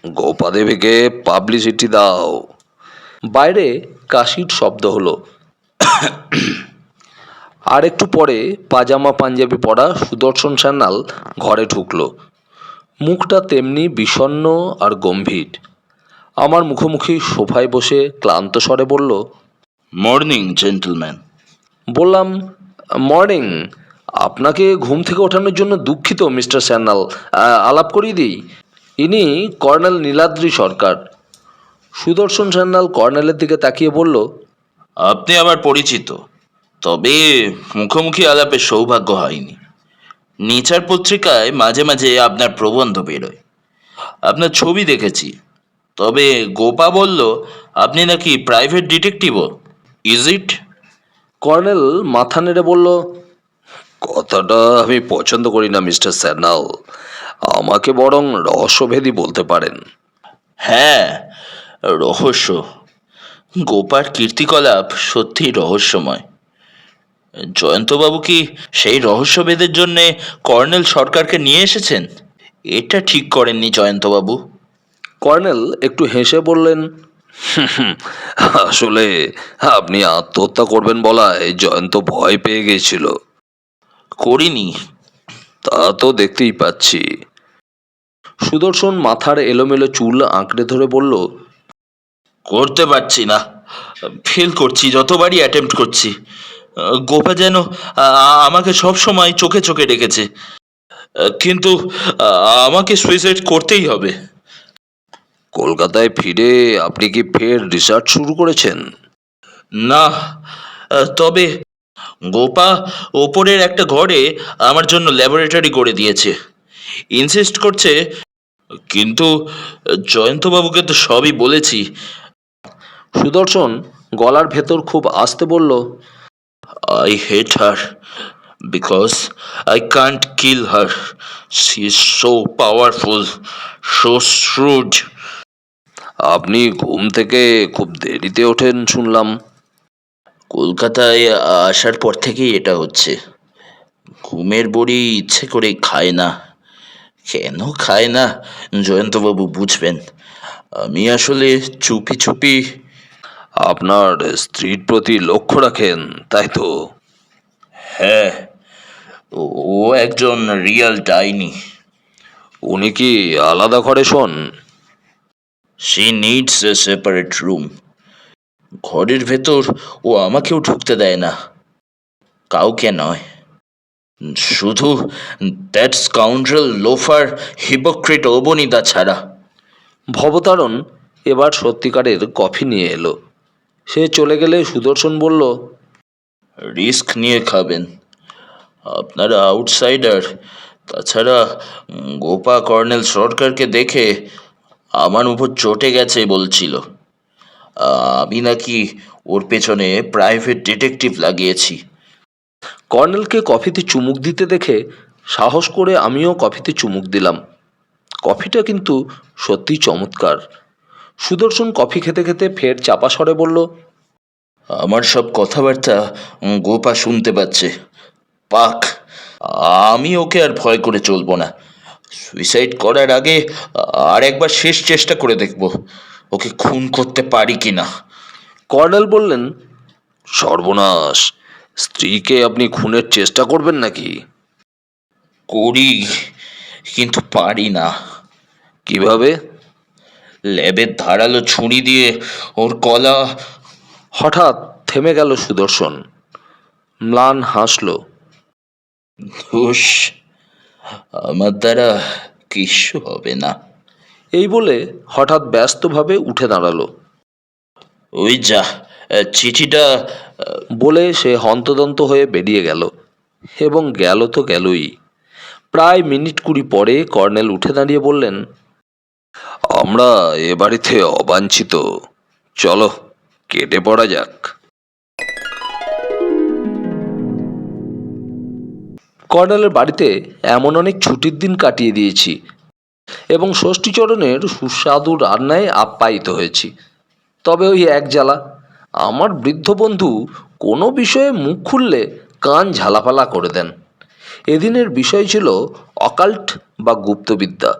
গোপাদেবীকে পাবলিসিটি দাও। বাইরে কাশির শব্দ হলো। আর একটু পরে পাজামা পাঞ্জাবি পরা সুদর্শন সান্যাল ঘরে ঢুকলো। মুখটা তেমনি বিষণ্ণ আর গম্ভীর। আমার মুখোমুখি সোফায় বসে ক্লান্ত স্বরে বলল, মর্নিং জেন্টলম্যান। বললাম, মর্নিং। আপনাকে ঘুম থেকে ওঠানোর জন্য দুঃখিত মিস্টার সান্যাল। আলাপ করিয়ে দিই, ইনি কর্নেল নীলাদ্রি সরকার। সুদর্শন সান্যাল কর্নেলের দিকে তাকিয়ে বলল, আপনি আমার পরিচিত, তবে মুখোমুখি আলাপের সৌভাগ্য হয়নি। নেচার পত্রিকায় মাঝে মাঝে আপনার প্রবন্ধ বেরোয়, আপনার ছবি দেখেছি। তবে গোপা বলল আপনি নাকি প্রাইভেট ডিটেকটিভও। Is it? কর্নেল মাথা নেড়ে বলল, কথাটা আমি পছন্দ করি না মিস্টার সান্যাল, আমাকে বরং রহস্যভেদী বলতে পারেন। হ্যাঁ, রহস্য। গোপার কীর্তিকলাপ সত্যিই রহস্যময়। জয়ন্তবাবু কি সেই রহস্যভেদের জন্যে কর্নেল সরকারকে নিয়ে এসেছেন? এটা ঠিক করেননি জয়ন্তবাবু। কর্নেল একটু হেসে বললেন, আসলে আপনি আত্মহত্যা করবেন বলায় জয়ন্ত ভয় পেয়ে গেছিল। করিনি। তা তো দেখতেই পাচ্ছি। সুদর্শন মাথার এলোমেলো চুল আঁকড়ে ধরে বলল, করতে পারছি না, ফেল করছি, যতবারই অ্যাটেম্প্ট করছি। গোপা যেন আমাকে সব সময় চোখে চোখে রেখেছে, কিন্তু আমাকে সুইসাইড করতেই হবে। কলকাতায় ফিরে আপনি কি ফের রিসার্চ শুরু করেছেন? না, তবে গোপা ওপরের একটা ঘরে আমার জন্য ল্যাবরেটরি করে দিয়েছে, ইনসিস্ট করছে। কিন্তু জয়ন্তবাবুকে তো সবই বলেছি। সুদর্শন গলার ভেতর খুব আস্তে বলল, I hate her because I can't kill her. She is so powerful, so shrewd. আপনি ঘুম থেকে খুব দেরিতে ওঠেন শুনলাম। কলকাতায় আসার পর থেকেই এটা হচ্ছে। ঘুমের বড়ি ইচ্ছে করে খায় না। কেন খায় না জয়ন্তবাবু বুঝবেন। আমি আসলে চুপি চুপি। আপনার স্ত্রীর প্রতি লক্ষ্য রাখেন, তাই তো? হ্যাঁ, ও একজন রিয়েল ডাইনি। উনি কি আলাদা ঘরে শোন? She needs a separate room. ঘরের ভেতর ও আমাকেও ঢুকতে দেয় না, কাউকে নয়, শুধু দ্যাট স্কাউন্ড্রেল লোফার হিপোক্রিট অবনীদা ছাড়া। ভবতারণ এবার সত্যিকারের কফি নিয়ে এলো। সে চলে গেলে সুদর্শন বলল, রিস্ক নিয়ে খাবেন, আপনারা আউটসাইডার। তাছাড়া গোপা কর্নেল সরকারকে দেখে আমার উপর চটে গেছে বলছিল। আমি নাকি ওর পেছনে প্রাইভেট ডিটেকটিভ লাগিয়েছি। কর্নেলকে কফিতে চুমুক দিতে দেখে সাহস করে আমিও কফিতে চুমুক দিলাম। কফিটা কিন্তু সত্যিই চমৎকার। সুদর্শন কফি খেতে খেতে ফের চাপা স্বরে বলল, আমার সব কথাবার্তা গোপা শুনতে পাচ্ছে, পাক, আমি ওকে আর ভয় করে চলবো না। সুইসাইড করার আগে আর একবার শেষ চেষ্টা করে দেখব ওকে খুন করতে পারি কিনা। কর্নেল বললেন, সর্বনাশ, স্ত্রীকে আপনি খুনের চেষ্টা করবেন নাকি? করি, কিন্তু পারি না। কিভাবে? ল্যাবের ধারালো ছুরি দিয়ে ওর গলা। হঠাৎ থেমে গেল সুদর্শন, ম্লান হাসল। ধুস, আমার দ্বারা কিচ্ছু হবে না। এই বলে হঠাৎ ব্যস্তভাবে উঠে দাঁড়ালো। ওই যা, চিঠিটা। বলে সে হন্তদন্ত হয়ে বেরিয়ে গেল। এবং গেল তো গেলই। প্রায় মিনিট 20 পরে কর্নেল উঠে দাঁড়িয়ে বললেন, আমরা এ বাড়িতে অবাঞ্ছিত, চলো কেটে পড়া যাক। কর্নেলের বাড়িতে এমন অনেক ছুটির দিন কাটিয়ে দিয়েছি এবং ষষ্ঠীচরণের সুস্বাদু রান্নায় আপ্যায়িত হয়েছি। তবে ওই এক জ্বালা, আমার বৃদ্ধ বন্ধু কোনো বিষয়ে মুখ খুললে কান ঝালাপালা করে দেন। এদিনের বিষয় ছিল অকাল্ট বা গুপ্তবিদ্যা।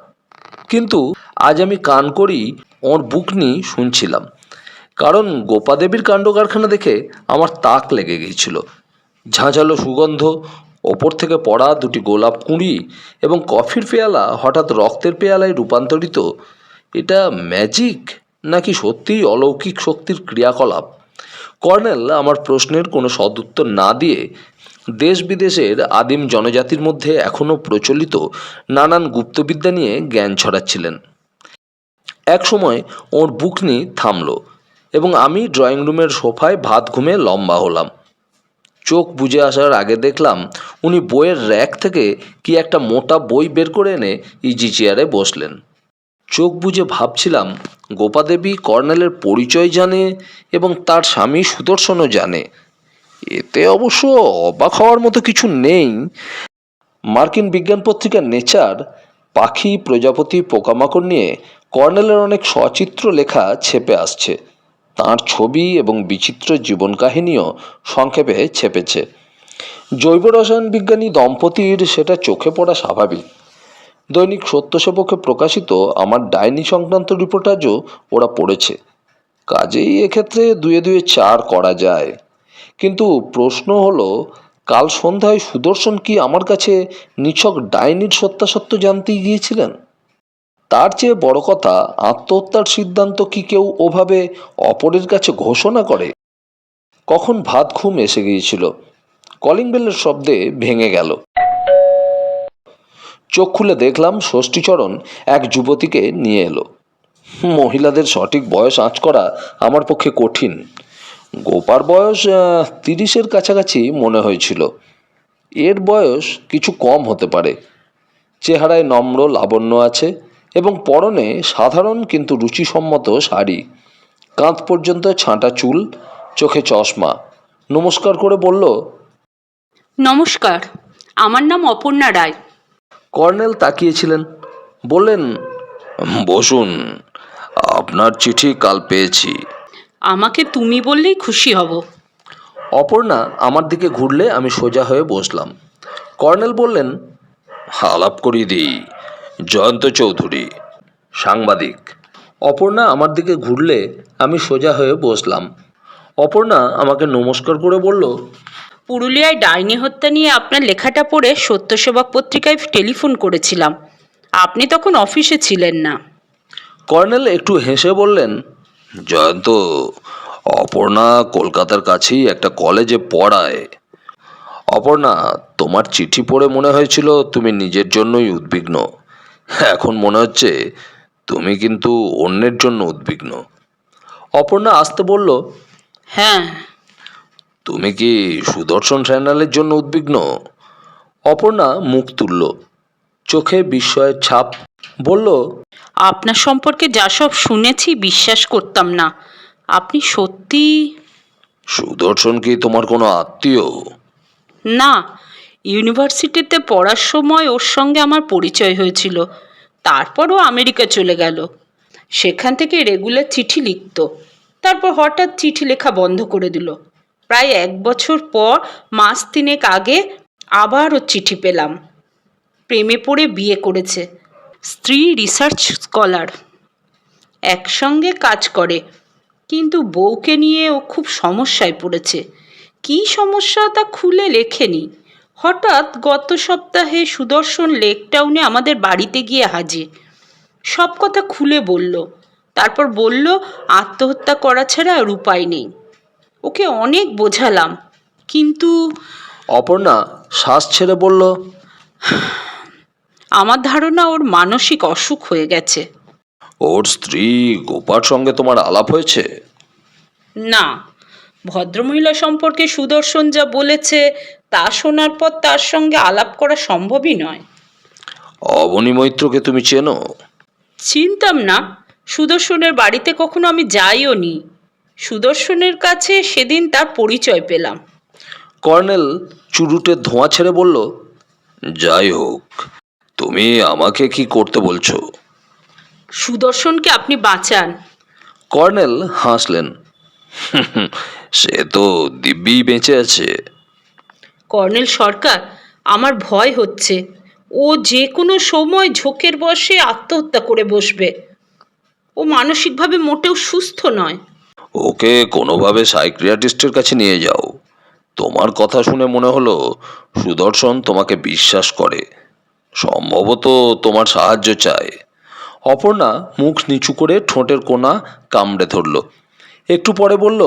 কিন্তু আজ আমি কান করি ওর বুক নিয়ে শুনছিলাম, কারণ গোপাদেবীর কাণ্ড কারখানা দেখে আমার তাক লেগে গিয়েছিল। ঝাঁঝালো সুগন্ধ, ওপর থেকে পড়া 2টি গোলাপ কুঁড়ি এবং কফির পেয়ালা হঠাৎ রক্তের পেয়ালায় রূপান্তরিত। এটা ম্যাজিক নাকি সত্যিই অলৌকিক শক্তির ক্রিয়াকলাপ? কর্নেল আমার প্রশ্নের কোনো সদুত্তর না দিয়ে দেশ বিদেশের আদিম জনজাতির মধ্যে এখনও প্রচলিত নানান গুপ্তবিদ্যা নিয়ে জ্ঞান ছড়াচ্ছিলেন। এক সময় ওর বুকনি থামল এবং আমি ড্রয়িং রুমের সোফায় ভাত ঘুমে লম্বা হলাম। চোখ বুজে আসার আগে দেখলাম উনি বইয়ের র্যাক থেকে কি একটা মোটা বই বের করে এনে ইজি চেয়ারে বসলেন। চোখ বুজে ভাবছিলাম, গোপাদেবী কর্নেলের পরিচয় জানে এবং তার স্বামী সুদর্শনও জানে। এতে অবশ্য অবাক হওয়ার মতো কিছু নেই। মার্কিন বিজ্ঞান পত্রিকা নেচার পাখি, প্রজাপতি, পোকামাকড় নিয়ে কর্নেলের অনেক সচিত্র লেখা ছেপে আসছে। তাঁর ছবি এবং বিচিত্র জীবন কাহিনীও সংক্ষেপে ছেপেছে। জৈব রসায়ন বিজ্ঞানী দম্পতির সেটা চোখে পড়া স্বাভাবিক। দৈনিক সত্যসেবকে প্রকাশিত আমার ডাইনি সংক্রান্ত রিপোর্টাজও ওরা পড়েছে। কাজেই এক্ষেত্রে 2-2 4 করা যায়। কিন্তু প্রশ্ন হলো, কাল সন্ধ্যায় সুদর্শন কি আমার কাছে নিছক ডাইনির সত্যাসত্য জানতেই গিয়েছিলেন? তার চেয়ে বড় কথা, আত্মহত্যার সিদ্ধান্ত কি কেউ ওভাবে অপরের কাছে ঘোষণা করে? কখন ভাত ঘুম এসে গিয়েছিল। কলিং বেলের শব্দে ভেঙে গেল। চোখ খুলে দেখলাম ষষ্ঠীচরণ এক যুবতীকে নিয়ে এলো। মহিলাদের সঠিক বয়স আঁচ করা আমার পক্ষে কঠিন। গোপার বয়স 30-এর কাছাকাছি মনে হয়েছিল। এর বয়স কিছু কম হতে পারে। চেহারায় নম্র লাবণ্য আছে এবং পরনে সাধারণ কিন্তু রুচিসম্মত শাড়ি। কাঁধ পর্যন্ত ছাঁটা চুল, চোখে চশমা। নমস্কার করে বলল, নমস্কার, আমার নাম অপর্ণা রায়। কর্নেল তাকিয়েছিলেন। বললেন, বসুন, আপনার চিঠি কাল পেয়েছি। আমাকে তুমি বললেই খুশি হব। অপর্ণা আমার দিকে ঘুরলে আমি সোজা হয়ে বসলাম। কর্নেল বললেন, আলাপ করিয়ে দিই, জয়ন্ত চৌধুরী, সাংবাদিক। অপর্ণা আমার দিকে ঘুরলে আমি সোজা হয়ে বসলাম। অপর্ণা আমাকে নমস্কার করে বলল, পুরুলিয়ায় ডাইনি হত্যা নিয়ে আপনার লেখাটা পড়ে সত্যসেবক পত্রিকায় টেলিফোন করেছিলাম। আপনি তখন অফিসে ছিলেন না। কর্নেল একটু হেসে বললেন, জয়ন্ত, অপর্ণা কলকাতার কাছেই একটা কলেজে পড়ায়। অপর্ণা, তোমার চিঠি পড়ে মনে হয়েছিল তুমি নিজের জন্যই উদ্বিগ্ন। এখন মনে হচ্ছে তুমি কিন্তু অন্যের জন্য উদ্বিগ্ন। অপর্ণা আসতে বলল, হ্যাঁ। তুমি কি সুদর্শন স্যান্ডালের জন্য উদ্বিগ্ন? অপর্ণা মুখ তুলল, চোখে বিস্ময়ের ছাপ। বলল, আপনার সম্পর্কে যা সব শুনেছি বিশ্বাস করতাম না। আপনি সত্যি? সুদর্শন কি তোমার কোনো আত্মীয়? না, ইউনিভার্সিটিতে পড়ার সময় ওর সঙ্গে আমার পরিচয় হয়েছিল। তারপর ও আমেরিকা চলে গেল। সেখান থেকে রেগুলার চিঠি লিখত। তারপর হঠাৎ চিঠি লেখা বন্ধ করে দিল। প্রায় 1 বছর পর, মাস 3 আগে আবারও চিঠি পেলাম। প্রেমে পড়ে বিয়ে করেছে, স্ত্রী রিসার্চ স্কলার, একসঙ্গে কাজ করে, কিন্তু বউকে নিয়ে ও খুব সমস্যায় পড়েছে। কী সমস্যা তা খুলে লেখেনি। হঠাৎ গত সপ্তাহে সুদর্শন লেক টাউনে আমাদের বাড়িতে গিয়ে হাজির। সব কথা খুলে বলল। তারপর বলল আত্মহত্যা করা ছাড়া আর উপায় নেই। ওকে অনেক বোঝালাম, কিন্তু অপর্ণা শ্বাস ছেড়ে বলল, আমার ধারণা ওর মানসিক অসুখ হয়ে গেছে। ওর স্ত্রী গোপার সঙ্গে তোমার আলাপ হয়েছে? না, ভদ্রমহিলা সম্পর্কে সুদর্শন যা বলেছে তা শোনার পর তার সঙ্গে আলাপ করা সম্ভবই নয়। অবনী মৈত্রকে তুমি চেনো? চিনতাম না, সুদর্শনের বাড়িতে কখনো আমি যাইও নি। সুদর্শনের কাছে সেদিন তার পরিচয় পেলাম। কর্নেল চুরুটে ধোঁয়া ছেড়ে বলল, যাই হোক, তুমি আমাকে কি করতে বলছো? সুদর্শনকে আপনি বাঁচান। কর্নেল হাসলেন, সে তো দিব্যি বেঁচে আছে। কর্নেল সরকার, আমার ভয় হচ্ছে ও যে কোনো সময় ঝোঁকের বশে আত্মহত্যা করে বসবে। ও মানসিকভাবে মোটেও সুস্থ নয়। ওকে কোনোভাবে সাইকিয়াট্রিস্টের কাছে নিয়ে যাও। তোমার কথা শুনে মনে হলো সুদর্শন তোমাকে বিশ্বাস করে, সম্ভবত তোমার সাহায্য চায়। অপর্ণা মুখ নিচু করে ঠোঁটের কোণা কামড়ে ধরল। একটু পরে বলল,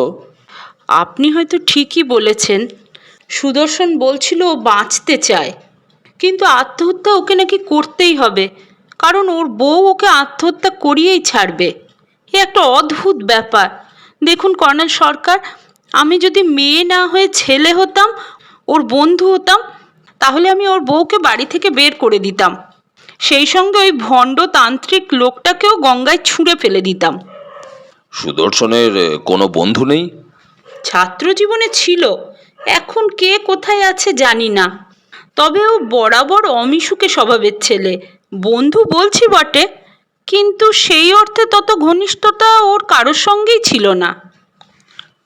আপনি হয়তো ঠিকই বলেছেন। সুদর্শন বলছিল ও বাঁচতে চায়, কিন্তু আত্মহত্যা ওকে নাকি করতেই হবে, কারণ ওর বউ ওকে আত্মহত্যা করিয়েই ছাড়বে। এ একটা অদ্ভুত ব্যাপার। দেখুন কর্নেল সরকার, আমি যদি মেয়ে না হয়ে ছেলে হতাম, ওর বন্ধু হতাম, তাহলে আমি ওর বউকে বাড়ি থেকে বের করে দিতাম। সেই সঙ্গে ওই ভণ্ড তান্ত্রিক লোকটাকেও গঙ্গায় ছুঁড়ে ফেলে দিতাম। সুদর্শনের কোনো বন্ধু নেই? ছাত্র জীবনে ছিল, এখন কে কোথায় আছে জানি না। তবে ও বরাবর অমিশুকে স্বভাবের ছেলে। বন্ধু বলছি বটে, কিন্তু সেই অর্থে তত ঘনিষ্ঠতা ওর কারোর সঙ্গেই ছিল না।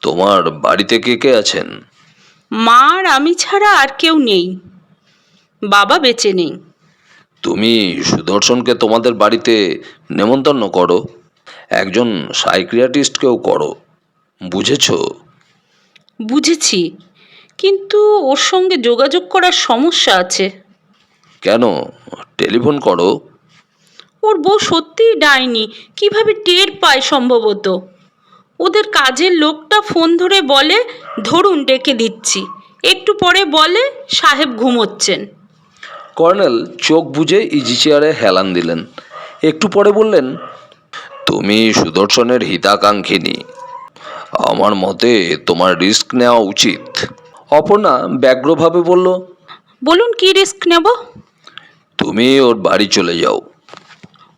তোমার বাড়িতে কে কে আছেন? মা আর আমি ছাড়া আর কেউ নেই। বাবা বেঁচে নেই। তুমি সুদর্শনকে তোমাদের বাড়িতে নেমন্তন্ন করো, একজন সাইকিয়াট্রিস্টকেও করো, বুঝেছো? বুঝেছি, কিন্তু ওর সঙ্গে যোগাযোগ করার সমস্যা আছে। কেন? টেলিফোন করো। ওর বউ সত্যিই ডাইনি, কিভাবে টের পায় সম্ভবত। ওদের কাজের লোকটা ফোন ধরে বলে, ধরুন ডেকে দিচ্ছি। একটু পরে বলে, সাহেব ঘুমোচ্ছেন। কর্নেল চোখ বুজে ইজি চেয়ারে হেলান দিলেন। একটু পরে বললেন, তুমি সুদর্শনের হিতাকাঙ্ক্ষিনী, আমার মতে তোমার রিস্ক নেওয়া উচিত। অপর্ণা ব্যগ্রভাবে বলল, বলুন কি রিস্ক নেব? তুমি ওর বাড়ি চলে যাও।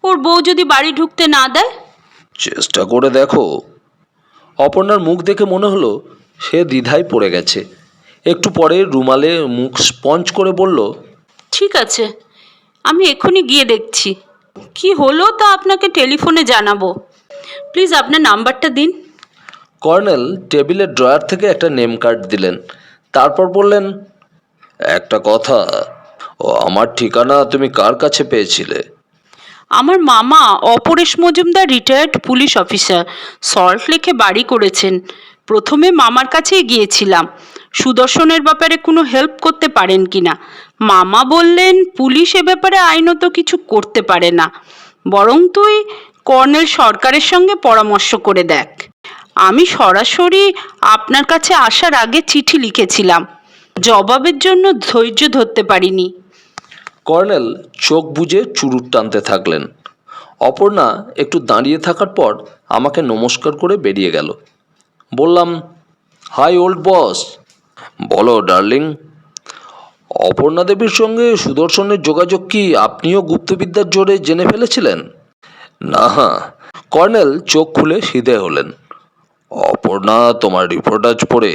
ওর বউ যদি বাড়ি ঢুকতে না দেয়? চেষ্টা করে দেখো। অপর্ণার মুখ দেখে মনে হলো সে দ্বিধায় পড়ে গেছে। একটু পরে রুমালে মুখ স্পঞ্জ করে বলল, ঠিক আছে, আমি এক্ষুনি গিয়ে দেখছি। কি হলো তা আপনাকে টেলিফোনে জানাবো। প্লিজ আপনার নাম্বারটা দিন। কর্নেল টেবিলের ড্রয়ার থেকে একটা নেম কার্ড দিলেন। তারপর বললেন, একটা কথা, ও আমার ঠিকানা তুমি কার কাছে পেয়েছিলে? আমার মামা Aparesh Majumdar retired police officer, salt লেকে বাড়ি করেছেন। প্রথমে মামার কাছেই গিয়েছিলাম সুদর্শনের ব্যাপারে কোনো হেল্প করতে পারেন কি না। মামা বললেন পুলিশ এ ব্যাপারে আইনত কিছু করতে পারে না, বরং তুই কর্নেল সরকারের সঙ্গে পরামর্শ করে দেখ। আমি সরাসরি আপনার কাছে আসার আগে চিঠি লিখেছিলাম, জবাবের জন্য ধৈর্য ধরতে পারিনি। কর্নেল চোখ বুজে চুরুট টানতে থাকলেন। অপর্ণা একটু দাঁড়িয়ে থাকার পর আমাকে নমস্কার করে বেরিয়ে গেল। বললাম, হাই ওল্ড বস। বলো ডার্লিং। অপর্ণা দেবীর সঙ্গে সুদর্শনের যোগাযোগ কি আপনিও গুপ্তবিদ্যার জোরে জেনে ফেলেছিলেন? না। কর্নেল চোখ খুলে সিধে হলেন। অপর্ণা তোমার রিপোর্টাজ পড়ে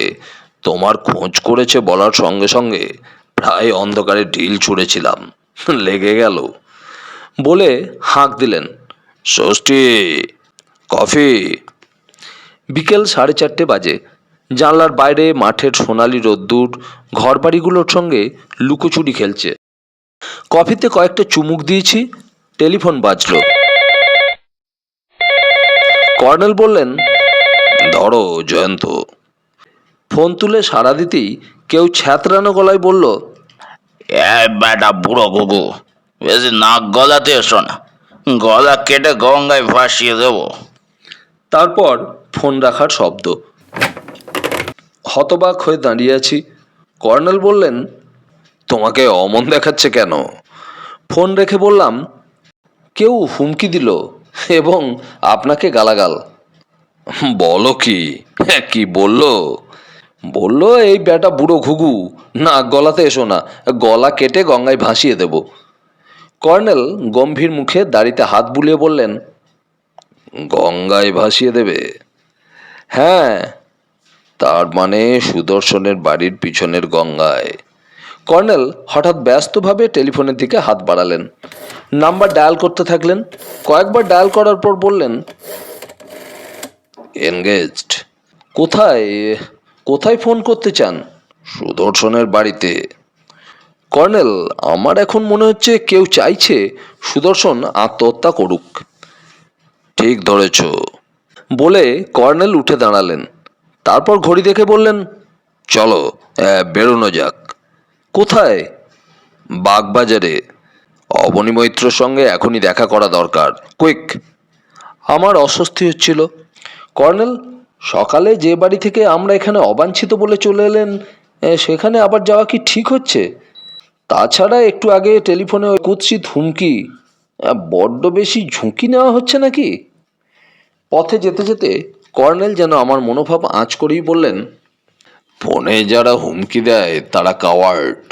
তোমার খোঁজ করেছে বলার সঙ্গে সঙ্গে প্রায় অন্ধকারে ঢিল ছুঁড়েছিলাম, লেগে গেল। বলে হাঁক দিলেন, ষষ্ঠী, কফি। বিকেল 4:30 বাজে। জানলার বাইরে মাঠের সোনালি রোদ্দুর ঘরবাড়িগুলোর সঙ্গে লুকোচুরি খেলছে। কফিতে কয়েকটা চুমুক দিয়েছি, টেলিফোন বাজলো। কর্নেল বললেন, ধরো জয়ন্ত। ফোন তুলে সাড়া দিতেই কেউ ছ্যাঁতরানো গলায় বলল, বেটা বুড়ো গুগু, বেশি নাক গলাতে এসো না, গলা কেটে গঙ্গায় ভাসিয়ে দেবো। তারপর ফোন রাখার শব্দ। হতবাক হয়ে দাঁড়িয়ে আছি। কর্নেল বললেন, তোমাকে অমন দেখাচ্ছে কেন? ফোন রেখে বললাম, কেউ হুমকি দিল এবং আপনাকে গালাগাল। বলো কি? কি বললো? বললো এই বেটা বুড়ো ঘুঘু, নাক গলাতে এসো না, গলা কেটে গঙ্গায় ভাসিয়ে দেব। কর্নেল গম্ভীর মুখে দাড়িতে হাত বুলিয়ে বললেন, গঙ্গায় ভাসিয়ে দেবে? হ্যাঁ। তার মানে সুদর্শনের বাড়ির পিছনের গঙ্গায়। কর্নেল হঠাৎ ব্যস্তভাবে টেলিফোনের দিকে হাত বাড়ালেন। নাম্বার ডায়াল করতে থাকলেন। কয়েকবার ডায়াল করার পর বললেন, এনগেজড। কোথায় কোথায় ফোন করতে চান? সুদর্শনের বাড়িতে। কর্নেল, আমার এখন মনে হচ্ছে কেউ চাইছে সুদর্শন আত্মহত্যা করুক। ঠিক ধরেছ। বলে কর্নেল উঠে দাঁড়ালেন। তারপর ঘড়ি দেখে বললেন, চলো বেরোনো যাক। কোথায়? বাগবাজারে। অবনী মৈত্রর সঙ্গে এখনই দেখা করা দরকার, কুইক। আমার অস্বস্তি হচ্ছিল। কর্নেল, সকালে যে বাড়ি থেকে আমরা এখানে অবাঞ্ছিত বলে চলে এলেন, সেখানে আবার যাওয়া কি ঠিক হচ্ছে? তাছাড়া একটু আগে টেলিফোনে ওই কুৎসিত হুমকি, বড্ড বেশি ঝুঁকি নেওয়া হচ্ছে নাকি? পথে যেতে যেতে কর্নেল যেন আমার মনোভাব আঁচ করেই বললেন, ফোনে যারা হুমকি দেয় তারা কাওয়ার্ড।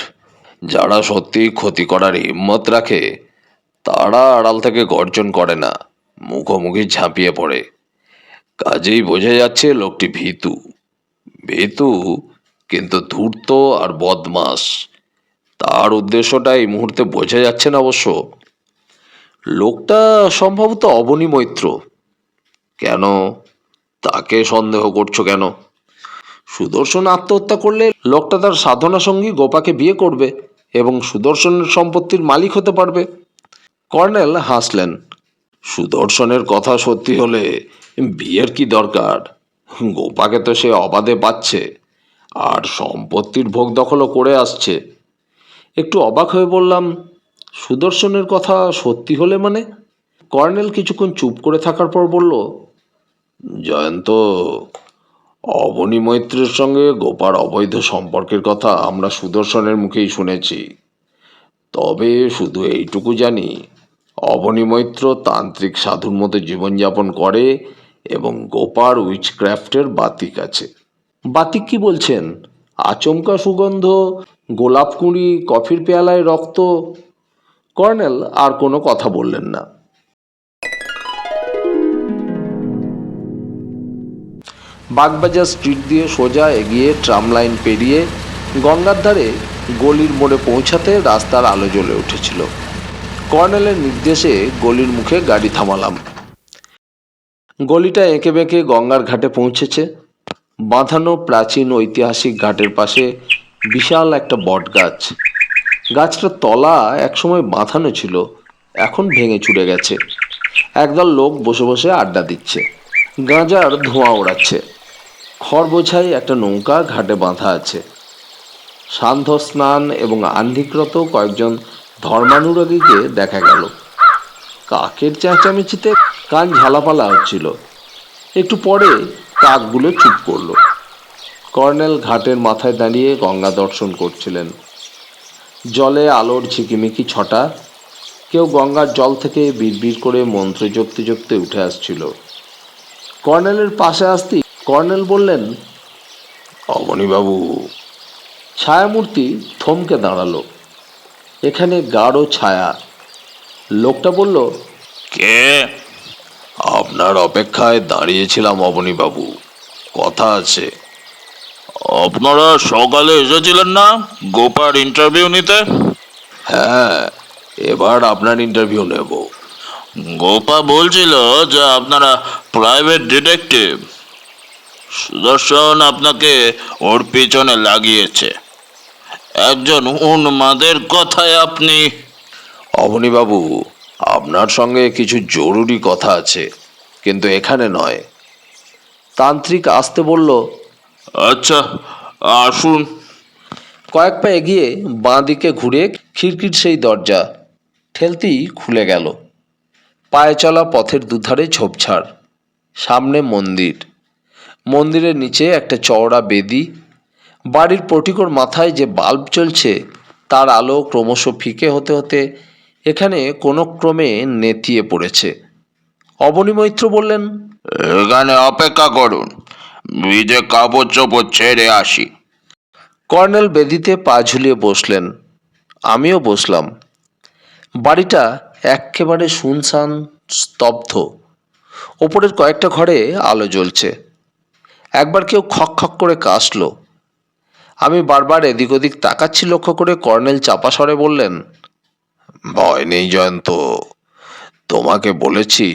যারা সত্যি ক্ষতি করার হিম্মত রাখে তারা আড়াল থেকে গর্জন করে না, মুখোমুখি ঝাঁপিয়ে পড়ে। কাজেই বোঝা যাচ্ছে লোকটি ভীতু। ভীতু কিন্তু ধূর্ত আর বদমাস। তার উদ্দেশ্যটা এই মুহূর্তে বোঝা যাচ্ছে না অবশ্য। লোকটা সম্ভবত অবনী মৈত্র। কেন? তাকে সন্দেহ করছো কেন? সুদর্শন আত্মহত্যা করলে লোকটা তার সাধনা সঙ্গী গোপাকে বিয়ে করবে এবং সুদর্শনের সম্পত্তির মালিক হতে পারবে। কর্নেল হাসলেন। সুদর্শনের কথা সত্যি হলে বিয়ের কি দরকার? গোপাকে তো সে অবাধে পাচ্ছে, আর সম্পত্তির ভোগ দখলও করে আসছে। একটু অবাক হয়ে বললাম, সুদর্শনের কথা সত্যি হলে মানে? কর্নেল কিছুক্ষণ চুপ করে থাকার পর বলল, জয়ন্ত, অবনী মৈত্রের সঙ্গে গোপার অবৈধ সম্পর্কের কথা আমরা সুদর্শনের মুখেই শুনেছি। তবে শুধু এইটুকু জানি, অবনী মৈত্র তান্ত্রিক সাধুর মতো জীবনযাপন করে এবং গোপার উইচক্রাফটের বাতিক আছে। বাতিক কি বলছেন? আচমকা সুগন্ধ, গোলাপ কুঁড়ি, কফির পেয়ালায় রক্ত। কর্নেল আর কোনো কথা বললেন না। বাগবাজার স্ট্রিট দিয়ে সোজা এগিয়ে ট্রাম লাইন পেরিয়ে গঙ্গার ধারে গলির মোড়ে পৌঁছাতে রাস্তার আলো জ্বলে উঠেছিল। কর্নেলের নির্দেশে গলির মুখে গাড়ি থামালাম। গলিটা এঁকে বেঁকে গঙ্গার ঘাটে পৌঁছেছে। বাঁধানো প্রাচীন ঐতিহাসিক ঘাটের পাশে বিশাল একটা বট গাছ। গাছটার তলা একসময় বাঁধানো ছিল, এখন ভেঙে চুরে গেছে। একদল লোক বসে বসে আড্ডা দিচ্ছে, গাঁজার ধোঁয়া ওড়াচ্ছে। খড় বোঝাই একটা নৌকা ঘাটে বাঁধা আছে। সান্ধ্য স্নান এবং আহ্নিকরত কয়েকজন ধর্মানুরাগীকে দেখা গেল। কাকের চেঁচামেচিতে কান ঝালাপালা হচ্ছিল। একটু পরে কাকগুলো চুপ করলো। কর্নেল ঘাটের মাথায় দাঁড়িয়ে গঙ্গা দর্শন করছিলেন। জলে আলোর ঝিকিমিকি ছটা। কেউ গঙ্গার জল থেকে বিড়বিড় করে মন্ত্র জপতে জপতে উঠে আসছিল। কর্নেলের পাশে আসতেই কর্নেল বললেন, অবনীবাবু। ছায়ামূর্তি থমকে দাঁড়ালো। এখানে গাঢ় ছায়া। লোকটা বলল, কে? আপনার অপেক্ষায় দাঁড়িয়েছিলাম অবনীবাবু, কথা আছে। আপনারা সকালে এসেছিলেন না গোপার ইন্টারভিউ নিতে? হ্যাঁ, এবার আপনার ইন্টারভিউ নেব। গোপা বলছিল যে আপনারা প্রাইভেট ডিটেকটিভ। সুদর্শন আপনাকে ওর পিছনে লাগিয়েছে। একজন উন্মাদের কথায় আপনি... অবনীবাবু, আপনার সঙ্গে কিছু জরুরি কথা আছে, কিন্তু এখানে নয়। তান্ত্রিক আসতে বলল। আচ্ছা, আসুন। কয়েক পা এগিয়ে বাঁ দিকে ঘুরে খিড়কির সেই দরজা ঠেলতেই খুলে গেল। পায়ে চলা পথের দুধারে ঝোপঝাড়, সামনে মন্দির, মন্দিরের নিচে একটা চওড়া বেদি। বাড়ির পটিকোর মাথায় যে বাল্ব জ্বলছে তার আলো ক্রমশ ফিকে হতে হতে এখানে কোনো ক্রমে নেতিয়ে পড়েছে। অবনী মৈত্র বললেন, এখানে অপেক্ষা করুন, ভিজে কাপড় চোপড় ছেড়ে আসি। কর্নেল বেদিতে পা ঝুলিয়ে বসলেন। আমিও বসলাম। বাড়িটা এক্কেবারে শুনশান, স্তব্ধ। ওপরের কয়েকটা ঘরে আলো জ্বলছে। একবার কেউ খক খক করে কাশল। আমি বারবার এদিক ওদিক তাকাচ্ছি লক্ষ্য করে কর্নেল চাপা স্বরে বললেন, ভয় নেই জয়ন্ত, তোমাকে বলেছি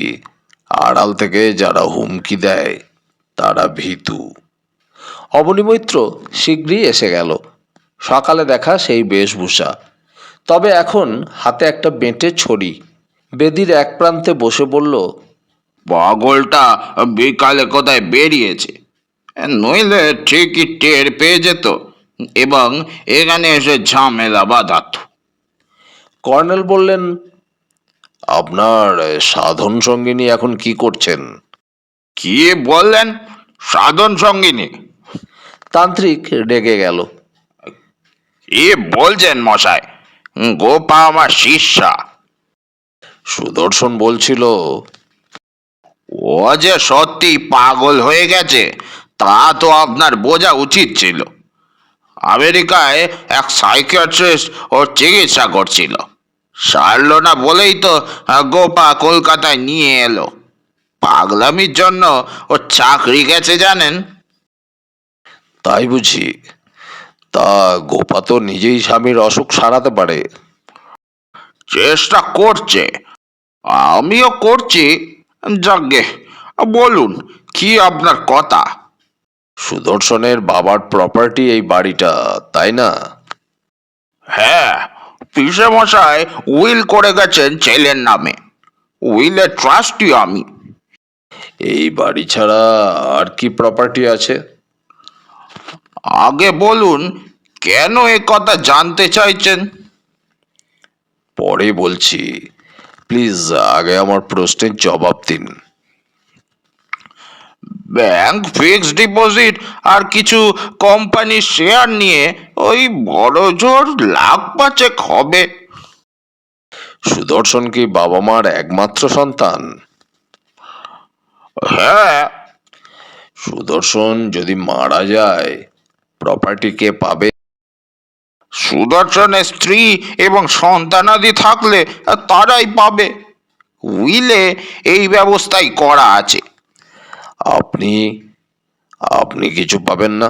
আড়াল থেকে যারা হুমকি দেয় তারা ভীতু। অবনী মৈত্র শীঘ্রই এসে গেল। সকালে দেখা সেই বেশভূষা, তবে এখন হাতে একটা বেঁটে ছড়ি। বেদির এক প্রান্তে বসে বলল, পাগলটা বিকালে কোথায় বেরিয়েছে, নইলে ঠিকই টের পেয়ে যেত এবং এখানে এসে ঝামেলা বাঁধাত। কর্নেল বললেন, আপনার সাধন সঙ্গিনী এখন কি করছেন? কি বললেন? সাধন সঙ্গিনী? তান্ত্রিক রেগে গেল। কি বলছেন মশাই? গোপা আমার শিষ্যা। সুদর্শন বলছিল, ও যে সত্যি পাগল হয়ে গেছে তা তো আপনার বোঝা উচিত ছিল। আমেরিকায় এক সাইকিয়াট্রিস্ট ওর চিকিৎসা করছিল, সারল না বলেই তো গোপা কলকাতায় নিয়ে এলো। পাগলামির জন্য ওর চাকরি গেছে জানেন। তাই বুঝি? তা গোপা তো নিজেই স্বামীর অসুখ সারাতে পারে। চেষ্টা করছে, আমিও করছি। যাগ্গে, বলুন কি আপনার কথা? সুদর্শনের বাবার প্রপার্টি এই বাড়িটা, তাই না? হ্যাঁ, পিসে মশাই উইল করে গেছেন ছেলের নামে। উইলের ট্রাস্টি আমি। এই বাড়ি ছাড়া আর কি প্রপার্টি আছে? আগে বলুন কেন এ কথা জানতে চাইছেন? পরে বলছি, প্লিজ আগে আমার প্রশ্নের জবাব দিন। ব্যাংক ফিক্সড ডিপোজিট আর কিছু কোম্পানির শেয়ার নিয়ে ওই বড় জোর লাখ পাঁচেক হবে। সুদর্শন কি বাবা মার একমাত্র সন্তান? হ্যাঁ। সুদর্শন যদি মারা যায় প্রপার্টি কে পাবে? সুদর্শনের স্ত্রী এবং সন্তানাদি থাকলে তারাই পাবে। উইলে এই ব্যবস্থাই করা আছে। আপনি আপনি কিছু পাবেন না?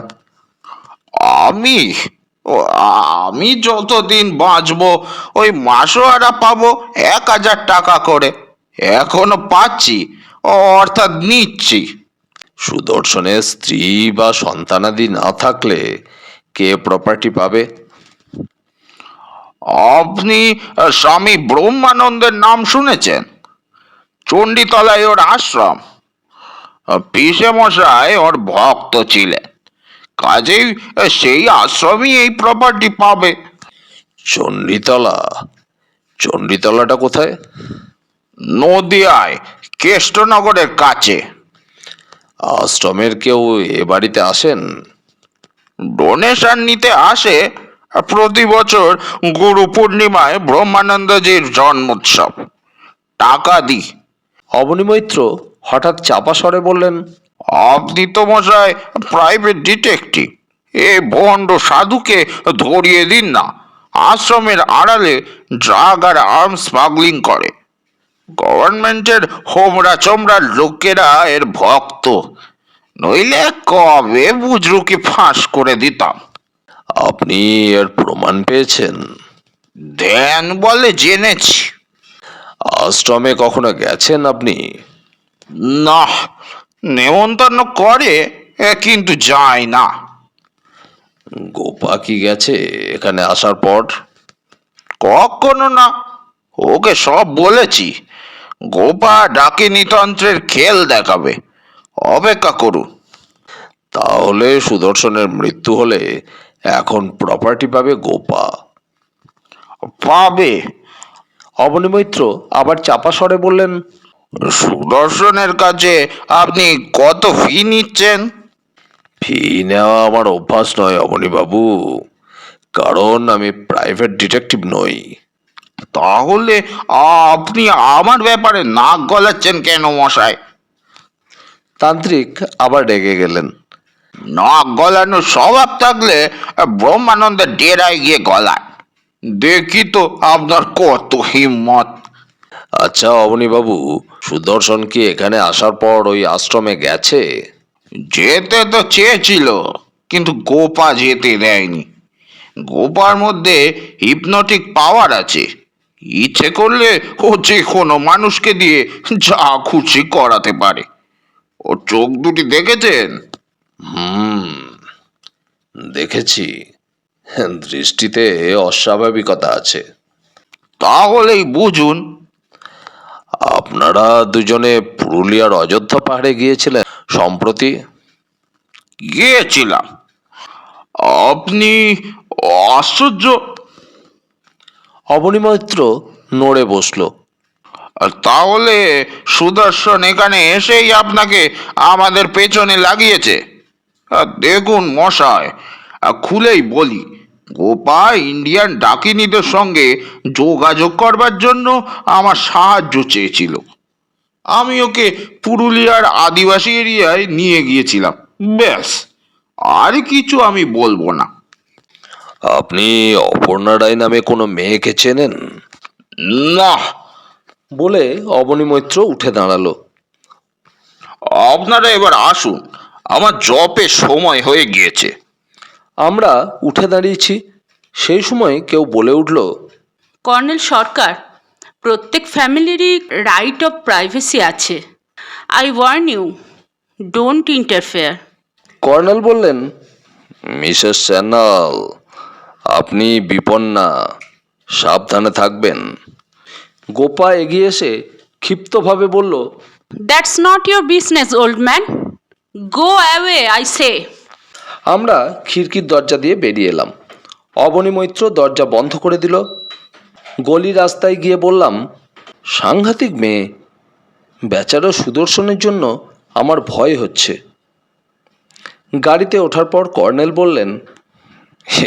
আমি ও, আমি যতদিন বাঁচবো ওই মাসোয়ারা পাবো 1,000 টাকা করে। এখনো পাচ্ছি, অর্থাৎ নিচ্ছি। সুদর্শনের স্ত্রী বা সন্তানাদি না থাকলে কে প্রপার্টি পাবে? আপনি স্বামী ব্রহ্মানন্দের নাম শুনেছেন? চণ্ডীতলায় ওর আশ্রম। পিসে মশাই ওর ভক্ত ছিলেন, কাজেই সেই আশ্রমই এই প্রপার্টি পাবে। চণ্ডীতলা? চণ্ডীতলাটা কোথায়? নদিয়ায়, কেষ্টনগরের কাছে। আশ্রমের কেউ এ বাড়িতে আসেন? ডোনেশন নিতে আসে। প্রতি বছর গুরু পূর্ণিমায় ব্রহ্মানন্দজির জন্মোৎসব। টাকা দিই। অবনী মৈত্র হঠাৎ চাপা স্বরে বললেন, আপনি তো মশাই প্রাইভেট ডিটেকটিভ। এ ভণ্ড সাধুকে ধরিয়ে দিন না। আশ্রমের আড়ালে ড্রাগ আর আর্মস স্মাগলিং করে। গভর্নমেন্টের হোমরা চোমরা লোকেরা এর ভক্ত, নইলে কবে বুজরুকি ফাঁস করে দিতাম। আপনি এর প্রমাণ পেয়েছেন? ধ্যান বলে জেনেছি। আশ্রমে কখনো গেছেন আপনি? না, নেমন্তন্ন করে কিন্তু যাই না। গোপা কি গেছে এখানে আসার পর? কখনো না, ওকে সব বলেছি। গোপা ডাকিনী তন্ত্রের খেল দেখাবে, অপেক্ষা করুন। তাহলে সুদর্শনের মৃত্যু হলে এখন প্রপার্টি পাবে গোপা। পাবে। অবনী মৈত্র আবার চাপা স্বরে বললেন, সুদর্শনের কাছে আপনি কত ফি নিচ্ছেন? ফি নেওয়া আমার অভ্যাস নয় অবনীবাবু, কারণ আমি প্রাইভেট ডিটেকটিভ নই। তাহলে আপনি আমার ব্যাপারে নাক গলাচ্ছেন কেন মশাই? তান্ত্রিক আবার রেগে গেলেন। নাক গলানোর স্বভাব থাকলে ব্রহ্মানন্দের ডেরায় গিয়ে গলায়। দেখি তো আপনার কত হিম্মত। আচ্ছা অবনীবাবু, সুদর্শন কি এখানে আসার পর ওই আশ্রমে গেছে? যেতে তো চেয়েছিল, কিন্তু গোপা যেতে দেয়নি। গোপার মধ্যে হিপনোটিক পাওয়ার আছে। ইচ্ছে করলে ও যে কোনো মানুষকে দিয়ে যা খুশি করাতে পারে। ও চোখ দুটি দেখেছেন? দেখেছি, দৃষ্টিতে অস্বাভাবিকতা আছে। তাহলেই বুঝুন। আপনারা দুজনে পুরুলিয়ার অযোধ্যা পাহাড়ে গিয়েছিলেন সম্প্রতি? গিয়েছিলাম। আপনি আশ্চর্য। অবনী মৈত্র নড়ে বসলো। তাহলে সুদর্শন এখানে এসেই আপনাকে আমাদের পেছনে লাগিয়েছে? দেখুন মশাই, খুলেই বলি, গোপা ইন্ডিয়ান ডাকিনীদের সঙ্গে যোগাযোগ করবার জন্য আমার সাহায্য চেয়েছিল। আমি ওকে পুরুলিয়ার আদিবাসী এরিয়ায় নিয়ে গিয়েছিলাম, ব্যাস। আর কিছু আমি বলবো না। আপনি অপর্ণা রায় নামে কোনো মেয়েকে চেনেন? না। বলে অবনী মৈত্র উঠে দাঁড়ালো। আপনারা এবার আসুন, আমার জপে সময় হয়ে গিয়েছে। আমরা উঠে দাঁড়িয়েছি, সেই সময় কেউ বলে উঠল, কর্নেল সরকার, প্রত্যেক ফ্যামিলিরই রাইট অফ প্রাইভেসি আছে। I warn you, don't interfere. Colonel বললেন, মিসেস স্যানাল, আপনি বিপন্না, সাবধানে থাকবেন। গোপা এগিয়ে এসে ক্ষিপ্তভাবে বলল, that's not your business, old man. Go away, I say. আমরা খিড়কির দরজা দিয়ে বেরিয়ে এলাম। অবনী মৈত্র দরজা বন্ধ করে দিল। গলি রাস্তায় গিয়ে বললাম, সাংঘাতিক মেয়ে, বেচারা সুদর্শনের জন্য আমার ভয় হচ্ছে। গাড়িতে ওঠার পর কর্নেল বললেন,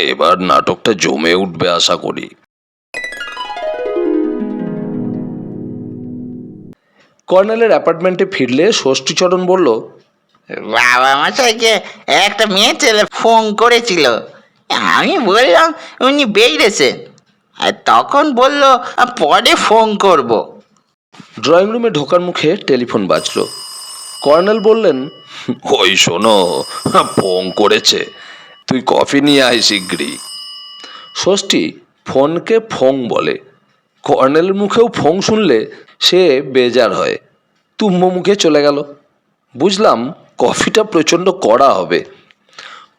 এবার নাটকটা জমে উঠবে আশা করি। কর্নেলের অ্যাপার্টমেন্টে ফিরলে ষষ্ঠীচরণ বলল, বাবা মশাইকে একটা মেয়ে ছেলে ফোন করেছিল। আমি বললাম উনি বেরিয়েছেন, আর তখন বলল পরে ফোন করব। ড্রয়িং রুমে ঢোকার মুখে টেলিফোন বাজলো। কর্নেল বললেন, ওই শোনো, ফোন করেছে, তুই কফি নিয়ে আয় শিগগিরই। ষষ্ঠী ফোনকে ফোং বলে। কর্নেলের মুখেও ফোং শুনলে সে বেজার হয়, তুম্ব মুখে চলে গেল। বুঝলাম কফিটা প্রচণ্ড কড়া হবে।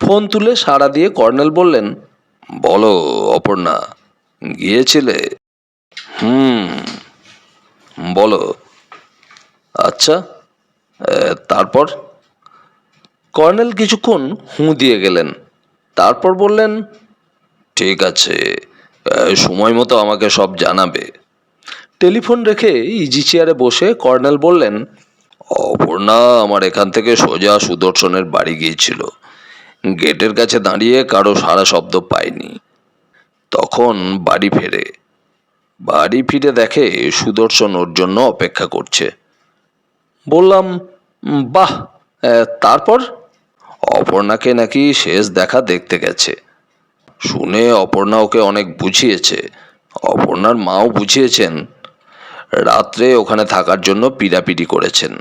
ফোন তুলে সাড়া দিয়ে কর্নেল বললেন, বলো অপর্ণা, গিয়েছিলে? বলো। আচ্ছা, তারপর? কর্নেল কিছুক্ষণ হুঁ দিয়ে গেলেন, তারপর বললেন, ঠিক আছে, সময় মতো আমাকে সব জানাবে। টেলিফোন রেখে ইজি চেয়ারে বসে কর্নেল বললেন, অপর্ণা আমার এখান থেকে সোজা সুদর্শনের বাড়ি গিয়েছিল। গেটের কাছে দাঁড়িয়ে কারো সারা শব্দ পায়নি। তখন বাড়ি ফিরে দেখে সুদর্শন ওর জন্য অপেক্ষা করছে। বললাম, বাহ, তারপর? অপর্ণাকে নাকি শেষ দেখা দেখতে গেছে। শুনে অপর্ণা ওকে অনেক বুঝিয়েছে, অপর্ণার মাও বুঝিয়েছেন। রাত্রে ওখানে থাকার জন্য পিড়াপিড়ি করেছেন,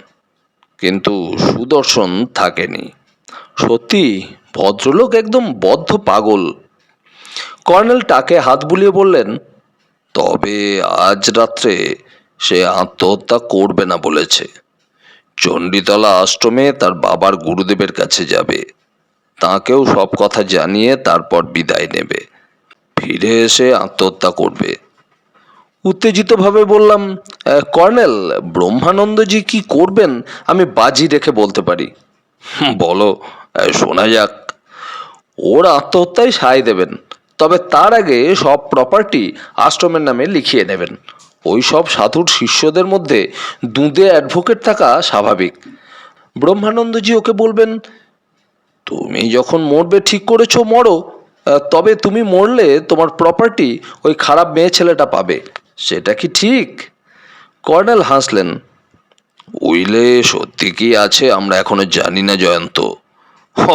কিন্তু সুদর্শন থাকেনি। সত্যি ভদ্রলোক একদম বদ্ধ পাগল। কর্নেল টাকে হাত বুলিয়ে বললেন, তবে আজ রাত্রে সে আত্মহত্যা করবে না বলেছে, চণ্ডীতলা আশ্রমে তার বাবার গুরুদেবের কাছে যাবে, তাকেও সব কথা জানিয়ে তারপর বিদায় নেবে, ফিরে এসে আত্মহত্যা করবে। উত্তেজিতভাবে বললাম, কর্নেল, ব্রহ্মানন্দজি কি করবেন আমি বাজি রেখে বলতে পারি। বলো, শোনা যাক। ওর আত্মহত্যায় সায় দেবেন, তবে তার আগে সব প্রপার্টি আশ্রমের নামে লিখিয়ে নেবেন। ওই সব সাধুর শিষ্যদের মধ্যে দুঁদে অ্যাডভোকেট থাকা স্বাভাবিক। ব্রহ্মানন্দজি ওকে বলবেন, তুমি যখন মরবে ঠিক করেছো, মরো, তবে তুমি মরলে তোমার প্রপার্টি ওই খারাপ মেয়ে ছেলেটা পাবে। সেটা কি ঠিক? কর্নেল হাসলেন। উইলে সত্যি কি আছে আমরা এখনো জানি না জয়ন্ত।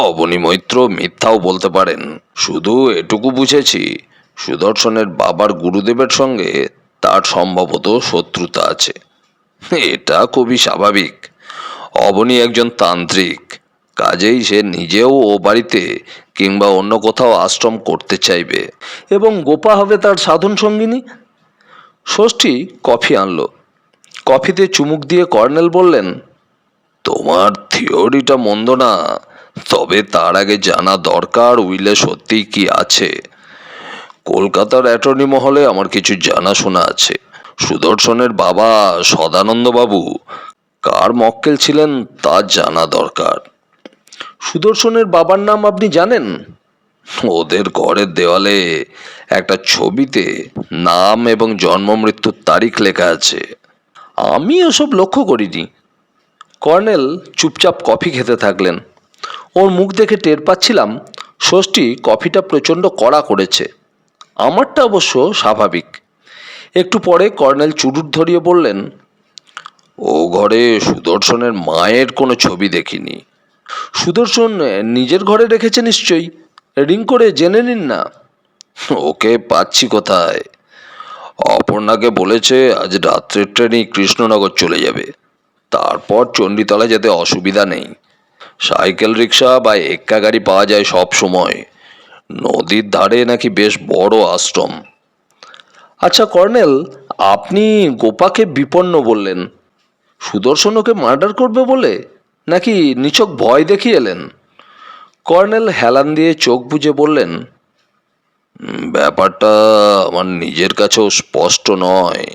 অবনী মৈত্র মিথ্যাও বলতে পারেন। শুধু এটুকু বুঝেছি, সুদর্শনের বাবার গুরুদেবের সঙ্গে তার সম্ভবত শত্রুতা আছে। এটা খুবই স্বাভাবিক। অবনী একজন তান্ত্রিক, কাজেই সে নিজেও ও বাড়িতে কিংবা অন্য কোথাও আশ্রম করতে চাইবে, এবং গোপা হবে তার সাধন সঙ্গিনী। ষষ্ঠী কফি আনলো। কফিতে চুমুক দিয়ে কর্নেল বললেন, তোমার থিওরিটা মন্দ না, তবে তার আগে জানা দরকার উইলে সত্যি কি আছে। কলকাতার অ্যাটর্নি মহলে আমার কিছু জানাশোনা আছে। সুদর্শনের বাবা সদানন্দ বাবু কার মক্কেল ছিলেন তা জানা দরকার। সুদর্শনের বাবার নাম আপনি জানেন? ওদের ঘরের দেওয়ালে একটা ছবিতে নাম এবং জন্ম মৃত্যুর তারিখ লেখা আছে। আমি ওসব লক্ষ্য করিনি। কর্নেল চুপচাপ কফি খেতে থাকলেন। ওর মুখ দেখে টের পাচ্ছিলাম ষষ্ঠী কফিটা প্রচণ্ড কড়া করেছে। আমারটা অবশ্য স্বাভাবিক। একটু পরে কর্নেল চুরুট ধরিয়ে বললেন, ও ঘরে সুদর্শনের মায়ের কোনো ছবি দেখিনি। সুদর্শন নিজের ঘরে রেখেছে নিশ্চয়ই, রিং করে জেনে নিন না। ওকে পাচ্ছি কোথায়? অপর্ণাকে বলেছে আজ রাত্রের ট্রেনেই কৃষ্ণনগর চলে যাবে, তারপর চণ্ডীতলা যেতে অসুবিধা নেই। সাইকেল রিক্সা বা এক্কা গাড়ি পাওয়া যায় সব সময়। নদীর ধারে নাকি বেশ বড় আশ্রম। আচ্ছা কর্নেল, আপনি গোপাকে বিপন্ন বললেন, সুদর্শন ওকে মার্ডার করবে বলে, নাকি নিছক ভয় দেখিয়ে এলেন? কর্নেল হেলান দিয়ে চোখ বুজে বললেন, ব্যাপারটা আমার নিজের কাছেও স্পষ্ট নয়,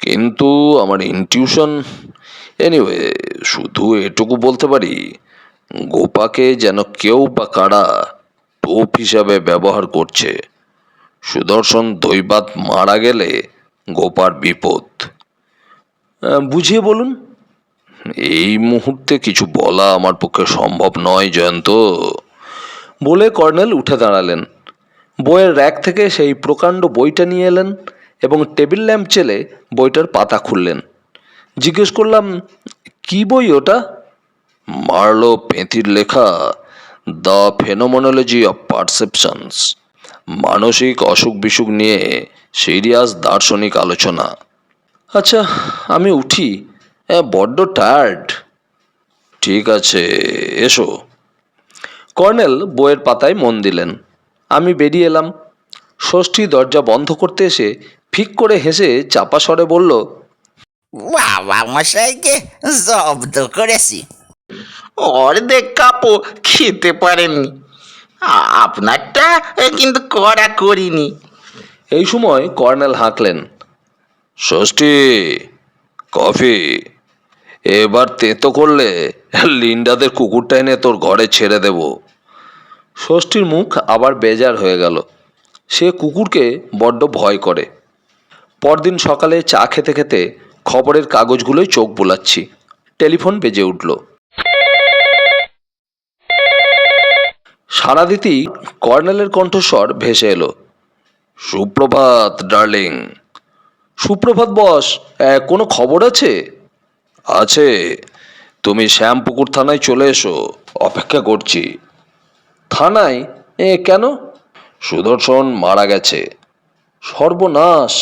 কিন্তু আমার ইনটিউশন, এনিওয়ে শুধু এটুকু বলতে পারি, গোপাকে যেন কেউ বা কারা টোপ হিসাবে ব্যবহার করছে। সুদর্শন দৈবাত মারা গেলে গোপার বিপদ। বুঝিয়ে বলুন। এই মুহূর্তে কিছু বলা আমার পক্ষে সম্ভব নয় জয়ন্ত। বলে কর্নেল উঠে দাঁড়ালেন। বইয়ের র্যাক থেকে সেই প্রকাণ্ড বইটা নিয়ে এলেন এবং টেবিল ল্যাম্প চেলে বইটার পাতা খুললেন। জিজ্ঞেস করলাম, কি বই ওটা? মার্লো পেঁতির লেখা দ্য ফেনোমেনোলজি অফ পারসেপশনস, মানসিক অসুখ বিসুখ নিয়ে সিরিয়াস দার্শনিক আলোচনা। আচ্ছা, আমি উঠি, বড্ড টায়ার্ড। ঠিক আছে, এসো। কর্নেল বইয়ের পাতায় মন দিলেন। আমি বেরিয়ে এলাম। ষষ্ঠী দরজা বন্ধ করতে এসে ফিক করে হেসে চাপা স্বরে বলল, বাবা মশাইকে জব্দ করেছি। অর্ধেক কাপও খেতে পারেননি। আপনারটা কিন্তু করা করিনি। এই সময় কর্নেল হাঁকলেন, ষষ্ঠী, কফি। এবার তেতো করলে লিন্ডাদের কুকুরটা এনে তোর ঘরে ছেড়ে দেব। ষষ্ঠীর মুখ আবার বেজার হয়ে গেল। সে কুকুরকে বড্ড ভয় করে। পরদিন সকালে চা খেতে খেতে খবরের কাগজগুলোই চোখ বোলাচ্ছি, টেলিফোন বেজে উঠল। সাড়া দিতেই কর্নেলের কণ্ঠস্বর ভেসে এলো, সুপ্রভাত ডার্লিং। সুপ্রভাত বস, কোনো খবর আছে? আছে, তুমি শ্যামপুকুর থানায় চলে এসো, অপেক্ষা করছি। থানায়? কেন? সুদর্শন মারা গেছে। সর্বনাশ!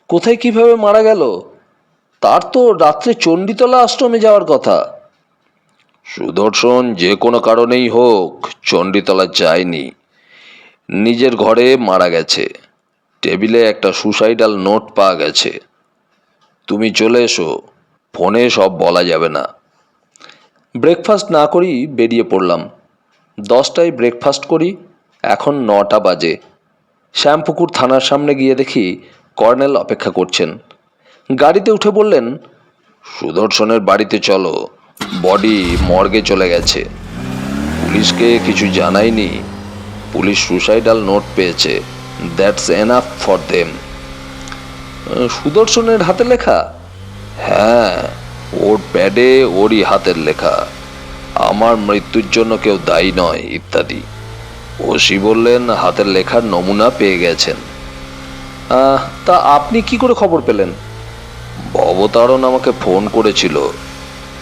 কোথায় কিভাবে মারা গেল? তার তো রাত্রে চণ্ডীতলা আশ্রমে যাওয়ার কথা। সুদর্শন যে কোনো কারণেই হোক চণ্ডীতলা যায়নি, নিজের ঘরে মারা গেছে। টেবিলে একটা সুসাইডাল নোট পাওয়া গেছে। তুমি চলে এসো, ফোনে সব বলা যাবে না। ব্রেকফাস্ট না করেই বেরিয়ে পড়লাম। 10টায় ব্রেকফাস্ট করি, এখন 9টা বাজে। শ্যামপুকুর থানার সামনে গিয়ে দেখি কর্নেল অপেক্ষা করছেন। গাড়িতে উঠে বললেন, সুদর্শনের বাড়িতে চলো, বডি মর্গে চলে গেছে। পুলিশকে কিছু জানায়নি, পুলিশ সুসাইডাল নোট পেয়েছে, দ্যাটস এনাফ ফর দেম। সুদর্শনের হাতে লেখা? হ্যাঁ, ওর প্যাডে ওরই হাতের লেখা, আমার মৃত্যুর জন্য কেউ দায়ী নয় ইত্যাদি। ওসি বললেন হাতের লেখার নমুনা পেয়ে গেছেন। তা আপনি কি করে খবর পেলেন? ভবতারণ আমাকে ফোন করেছিল।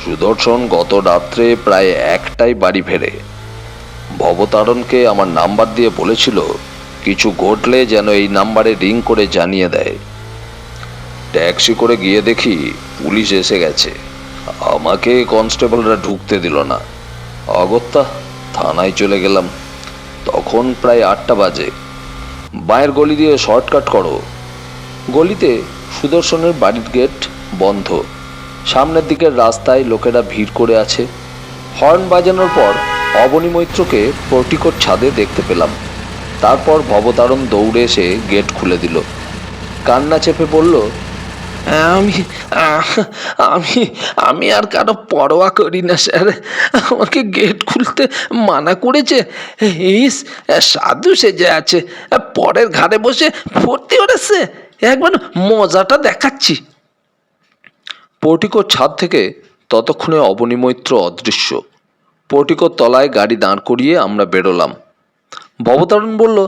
সুদর্শন গত রাত্রে প্রায় 1টায় বাড়ি ফেরে। ভবতারণকে আমার নাম্বার দিয়ে বলেছিল কিছু ঘটলে যেন এই নাম্বারে রিং করে জানিয়ে দেয়। ট্যাক্সি করে গিয়ে দেখি পুলিশ এসে গেছে। আমাকে কনস্টেবলরা ঢুকতে দিল না। অগত্যা থানায় চলে গেলাম। তখন প্রায় 8টা বাজে। বাঁয়ের গলি দিয়ে শর্টকাট করো। গলিতে সুদর্শনের বাড়ির গেট বন্ধ। সামনের দিকের রাস্তায় লোকেরা ভিড় করে আছে। হর্ন বাজানোর পর অবনী মৈত্রকে পোর্টিকোর ছাদে দেখতে পেলাম। তারপর ভবতারণ দৌড়ে এসে গেট খুলে দিল। কান্না চেপে বলল, আমি আমি আমি আর কারো পরোয়া করি না স্যার, আমাকে গেট খুলতে মানা করেছে। এই সাধু সেজে আছে, পরের ঘাড়ে বসে ভর্তি করেছে, একবার মজাটা দেখাচ্ছি। পোর্টিকোর ছাদ থেকে ততক্ষণে অবনী মৈত্র অদৃশ্য। পোর্টিকোর তলায় গাড়ি দাঁড় করিয়ে আমরা বেরোলাম। ভবতারণ বলল,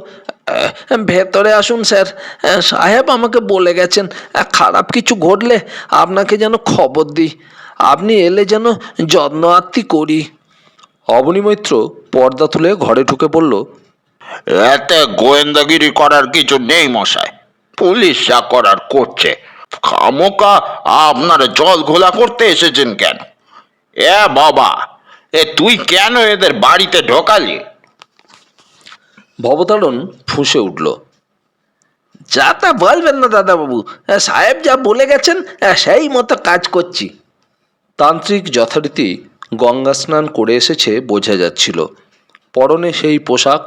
ভেতরে আসুন স্যার, সাহেব আমাকে বলে গেছেন খারাপ কিছু ঘটলে আপনাকে যেন খবর দিই, আপনি এলে যেন যত্ন আত্তি করি। অবনী মৈত্র পর্দা তুলে ঘরে ঢুকে বলল, এতে গোয়েন্দাগিরি করার কিছু নেই মশাই, পুলিশ যা করার করছে। খামোকা আপনারা জল ঘোলা করতে এসেছেন কেন? বাবা, তুই কেন এদের বাড়িতে ঢোকালি? ভবতারণ ফুঁসে উঠল, যা তা বলবেন না দাদাবাবু, সাহেব যা বলে গেছেন সেই মতো কাজ করছি। তান্ত্রিক যথারীতি গঙ্গা স্নান করে এসেছে বোঝা যাচ্ছিল। পরনে সেই পোশাক,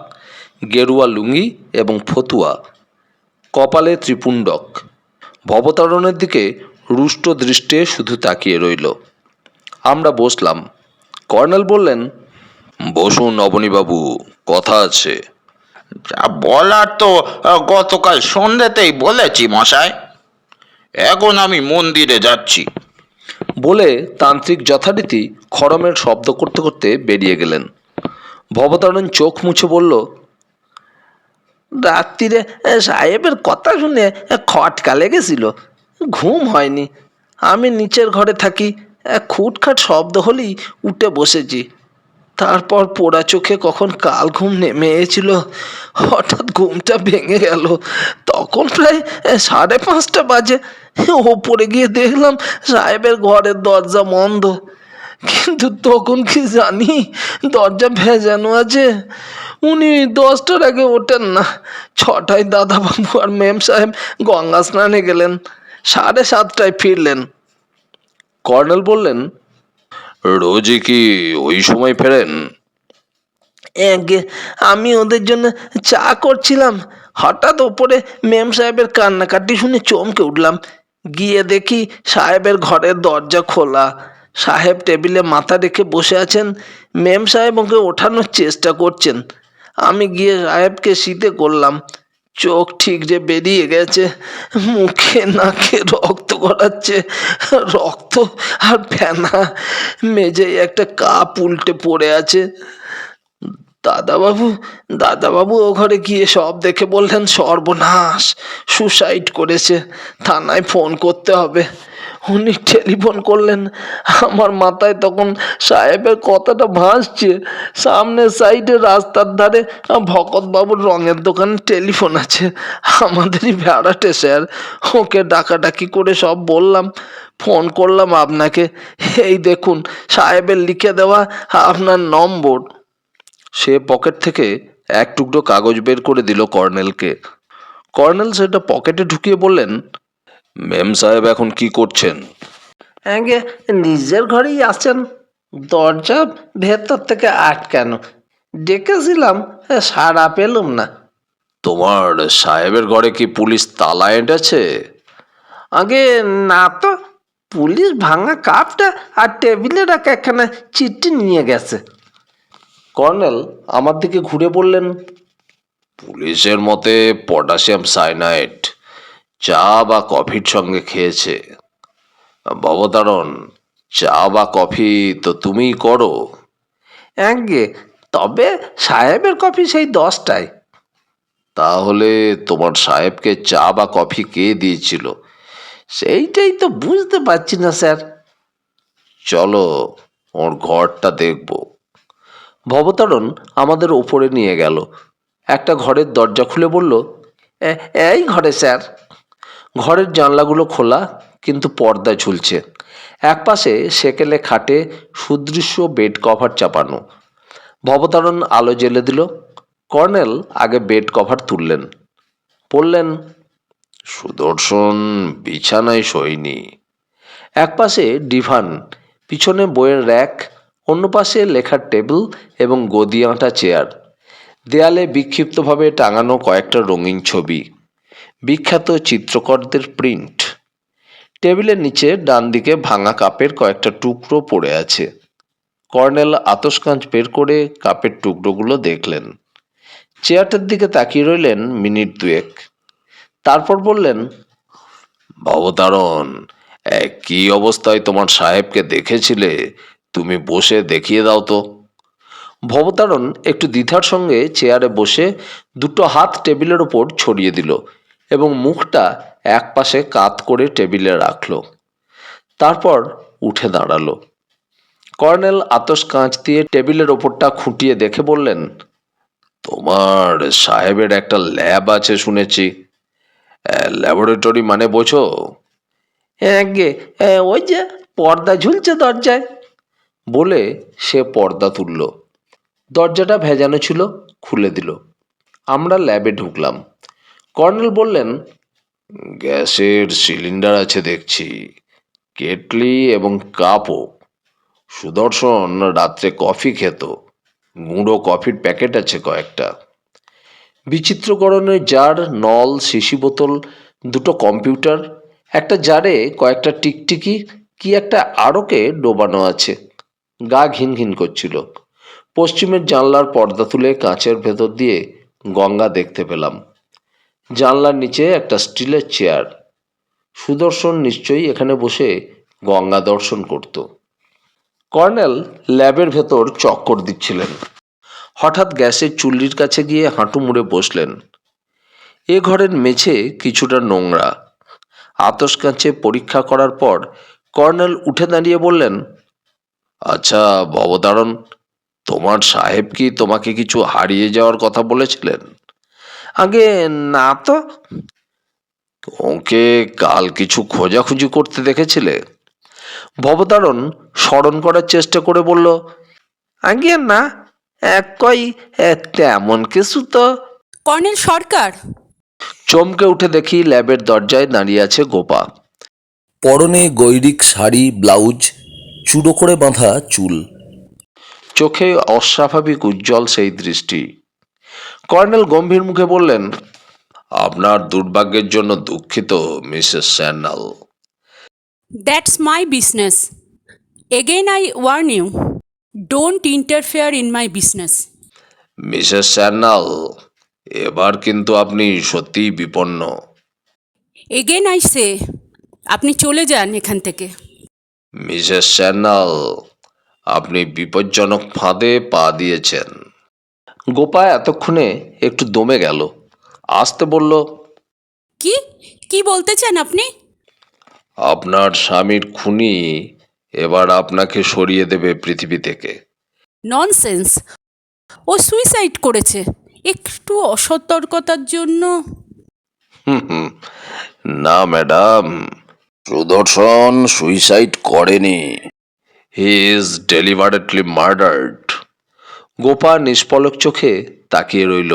গেরুয়া লুঙ্গি এবং ফতুয়া, কপালে ত্রিপুণ্ডক। ভবতারণের দিকে রুষ্ট দৃষ্টে শুধু তাকিয়ে রইল। আমরা বসলাম। কর্নেল বললেন, বসুন অবনীবাবু, কথা আছে। যা বলার তো গতকাল সন্ধ্যেতেই বলেছি মশাই, এখন আমি মন্দিরে যাচ্ছি। বলে তান্ত্রিক যথারীতি খড়মের শব্দ করতে করতে বেরিয়ে গেলেন। ভবতারণ চোখ মুছে বলল, রাত্রিরে সাহেবের কথা শুনে খটকা লেগেছিল, ঘুম হয়নি। আমি নিচের ঘরে থাকি, খুটখাট শব্দ হলেই উঠে বসেছি। তারপর পোড়া চোখে কখন কাল ঘুম নেমে এসেছিল, হঠাৎ ঘুমটা ভেঙে গেল। তখন প্রায় 5:30 বাজে। ওপরে গিয়ে দেখলাম সাহেবের ঘরের দরজা বন্ধ, কিন্তু তখন কি জানি দরজা ভেজানো আছে। উনি 10টার আগে ওঠেন না। 6টায় দাদাবাবু আর মেম সাহেব গঙ্গা স্নানে গেলেন, 7:30টায় ফিরলেন। কর্নেল বললেন, রোজই কি ওই সময় ফেরেন? আমি ওদের জন্য চা করছিলাম, হঠাৎ ওপরে মেম সাহেবের কান্নাকাটি শুনে চমকে উঠলাম। গিয়ে দেখি সাহেবের ঘরের দরজা খোলা। সাহেব টেবিলে মাথা রেখে বসে আছেন, মেম সাহেব ওকে ওঠানোর চেষ্টা করছেন। আমি গিয়ে সাহেবকে শীতে করলাম। চোখ ঠিকরে বেরিয়ে গেছে, মুখে নাকে রক্ত গড়াচ্ছে, রক্ত আর ফেনা। মেঝেয় একটা কাপ উল্টে পড়ে আছে। দাদাবাবু ও ঘরে গিয়ে সব দেখে বললেন, সর্বনাশ, সুসাইড করেছে, থানায় ফোন করতে হবে। উনি টেলিফোন করলেন। আমার মাথায় তখন সাহেবের কথাটা ভাসছে। সামনের সাইডে রাস্তার ধারে ভকতবাবুর রঙের দোকানে টেলিফোন আছে, আমাদেরই ভাড়াটে স্যার। ওকে ডাকাডাকি করে সব বললাম, ফোন করলাম আপনাকে। এই দেখুন সাহেবের লিখে দেওয়া আপনার নম্বর। সে পকেট থেকে এক টুকরো কাগজ বের করে দিল কর্নেলকে। কর্নেল সেটা পকেটে ঢুকিয়ে বললেন, মেম সাহেব এখন কি করছেন? নিজের ঘরেই আছেন। দরজা ভেতর থেকে আটকানো, ডেকেছিলাম, সাড়া পেলুম না। তোমার সাহেবের ঘরে কি পুলিশ তালা এঁটেছে? আগে না তো, পুলিশ ভাঙা কাপটা আর টেবিলে রাখা একখানা চিঠি নিয়ে গেছে। কর্নেল আমার দিকে ঘুরে বললেন, পুলিশের মতে পটাশিয়াম সাইনাইড চা বা কফির সঙ্গে খেয়েছে। ভবতারণ, চা বা কফি তো তুমিই করো। আগে তবে সাহেবের কফি সেই 10টায়। তাহলে তোমার সাহেবকে চা বা কফি কে দিয়েছিল? সেইটাই তো বুঝতে পারছি না স্যার। চলো ওর ঘরটা দেখব। ভবতারণ আমাদের ওপরে নিয়ে গেল। একটা ঘরের দরজা খুলে বলল, এই ঘরে স্যার। ঘরের জানলাগুলো খোলা, কিন্তু পর্দা ঝুলছে। একপাশে সেকেলে খাটে সুদৃশ্য বেড কভার চাপানো। ভবতারণ আলো জ্বেলে দিল। কর্নেল আগে বেড কভার তুললেন, বললেন, সুদর্শন বিছানায় শোয়নি। একপাশে ডিভান, পিছনে বইয়ের র্যাক, অন্য পাশে লেখার টেবিল এবং গদি আঁটা চেয়ার। দেয়ালে বিক্ষিপ্তভাবে টাঙানো কয়েকটা রঙিন ছবি, বিখ্যাত চিত্রকরদের প্রিন্ট। টেবিলের নিচে ডান দিকে ভাঙা কাপের কয়েকটা টুকরো পড়ে আছে। কর্নেল আতশকাঁচ বের করে কাপের টুকরোগুলো দেখলেন। চেয়ারটার দিকে তাকিয়ে রইলেন মিনিট 2। তারপর বললেন, ভবতারণ, কি অবস্থায় তোমার সাহেবকে দেখেছিলে তুমি বসে দেখিয়ে দাও তো। ভবতারণ একটু দ্বিধার সঙ্গে চেয়ারে বসে দুটো হাত টেবিলের ওপর ছড়িয়ে দিল এবং মুখটা একপাশে কাত করে টেবিলে রাখল। তারপর উঠে দাঁড়ালো। কর্নেল আতস কাঁচ দিয়ে টেবিলের ওপরটা খুঁটিয়ে দেখে বললেন, তোমার সাহেবের একটা ল্যাব আছে শুনেছি। ল্যাবরেটরি মানে বোঝো? গে ওই যে পর্দা ঝুলছে দরজায়। বলে সে পর্দা তুলল। দরজাটা ভেজানো ছিল, খুলে দিল। আমরা ল্যাবে ঢুকলাম। কর্নেল বললেন, গ্যাসের সিলিন্ডার আছে দেখছি, কেটলি এবং কাপও। সুদর্শন রাত্রে কফি খেত, গুঁড়ো কফির প্যাকেট আছে কয়েকটা। বিচিত্র গড়নের জার, নল, শিশি বোতল, দুটো কম্পিউটার, একটা জারে কয়েকটা টিকটিকি কি একটা আড়কে ডোবানো আছে। গা ঘিন ঘিন করছিল। পশ্চিমের জানলার পর্দা তুলে কাঁচের ভেতর দিয়ে গঙ্গা দেখতে পেলাম। জানলার নিচে একটা স্টিলের চেয়ার। সুদর্শন নিশ্চয়ই এখানে বসে গঙ্গা দর্শন করত। কর্নেল ল্যাবের ভেতর চক্কর দিচ্ছিলেন। হঠাৎ গ্যাসের চুল্লির কাছে গিয়ে হাঁটু মুড়ে বসলেন। এ ঘরের মেঝে কিছুটা নোংরা। আতস কাঁচে পরীক্ষা করার পর কর্নেল উঠে দাঁড়িয়ে বললেন, আচ্ছা ভবতারণ, তোমার সাহেব কি তোমাকে কিছু হারিয়ে যাওয়ার কথা বলেছিলেন? আগে না তো। ওকে কাল কিছু খোঁজাখুঁজি করতে দেখেছিলে? ভবতারণ স্মরণ করার চেষ্টা করে বলল, আগে না, কই তেমন কিছু তো। কর্নেল সরকার। চমকে উঠে দেখি ল্যাবের দরজায় দাঁড়িয়ে আছে গোপা। পরনে গৈরিক শাড়ি, ব্লাউজ, চুড়ো করে বাঁধা চুল। চোখে অস্বাভাবিক উজ্জ্বল সেই দৃষ্টি। কর্নেল গম্ভীর মুখে বললেন, আপনার দুর্ভাগ্যের জন্য দুঃখিত Mrs Sanyal. That's my business. Again, I warn you, don't interfere in my business. Mrs Sanyal, এবার কিন্তু আপনি সত্যিই বিপন্ন। Again, I say, আপনি চলে যান এখান থেকে। মিসেস স্যান্যাল, আপনি বিপজ্জনক ফাঁদে পা দিয়েছেন। গোপা এতক্ষণে একটু দমে গেল। আসতে বলল, কি কি বলতে চান আপনি? আপনার স্বামীর খুনি এবার আপনাকে সরিয়ে দেবে পৃথিবী থেকে। ননসেন্স। ও সুইসাইড করেছে একটু অসতর্কতার জন্য। না ম্যাডাম, সুদর্শন সুইসাইড করেনি। He is deliberately murdered. Gopa নিষ্পলক চোখে তাকিয়ে রইল।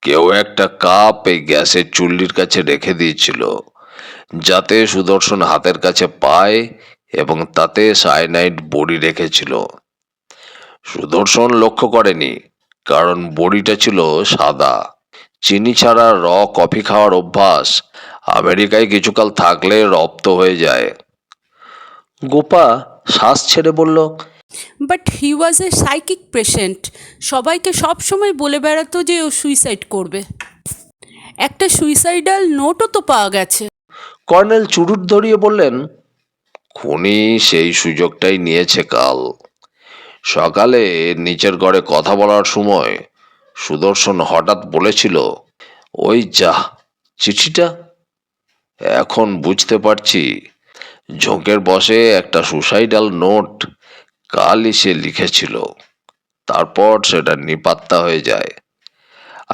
কেউ একটা কাপ এই গ্যাসের চুল্লির কাছে রেখে দিয়েছিল, যাতে সুদর্শন হাতের কাছে পায় এবং তাতে সায়ানাইড বড়ি রেখেছিল। সুদর্শন লক্ষ্য করেনি, কারণ বড়িটা ছিল সাদা। চিনি ছাড়া কফি খাওয়ার অভ্যাস আমেরিকায় কিছুকাল থাকলে রপ্ত হয়ে যায়। গোপা শ্বাস ছেড়ে বলল, but he was a psychic patient. সবাইকে সব সময় বলে বেড়াতো যে ও সুইসাইড করবে। একটা সুইসাইডাল নোটও তো পাওয়া গেছে। কর্নেল চুরুট ধরিয়ে বললেন, খুনি সেই সুযোগটাই নিয়েছে কাল সকালে নিচের ঘরে কথা বলার সময় সুদর্শন হঠাৎ বলেছিল, ওই যা চিঠিটা। এখন বুঝতে পারছি ঝোঁকের বসে একটা সুসাইডাল নোট কালই সে লিখেছিল। তারপর সেটা নিপাত্তা হয়ে যায়।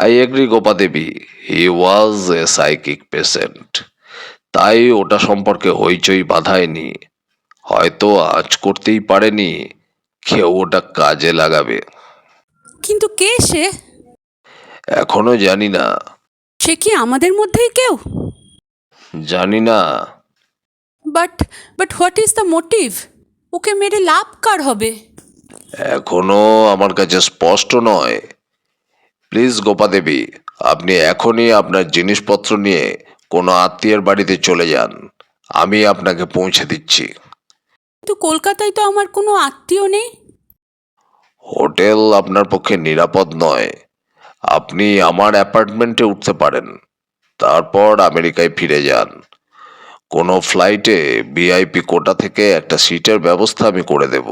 I agree Gopa Devi, he was a psychic patient. তাই ওটা সম্পর্কে হইচই বাঁধায়নি। হয়তো আজ করতেই পারেনি, কেউ ওটা কাজে লাগাবে। কিন্তু কে সে? এখনো জানি না। সে কি আমাদের মধ্যেই কেউ? জানি না। But but what is the motive? ওকে মেরে লাভ কার হবে? এখনো আমার কাছে স্পষ্ট নয়। প্লিজ গোপা দেবী, আপনি এখনই আপনার জিনিসপত্র নিয়ে কোনো আত্মীয়ের বাড়িতে চলে যান। আমি আপনাকে পৌঁছে দিচ্ছি। কিন্তু কলকাতায় তো আমার কোনো আত্মীয় নেই। হোটেল আপনার পক্ষে নিরাপদ নয়। আপনি আমার অ্যাপার্টমেন্টে উঠতে পারেন, তারপর আমেরিকায় ফিরে যান। কোনো ফ্লাইটে ভিআইপি কোটা থেকে একটা সিটের ব্যবস্থা আমি করে দেব।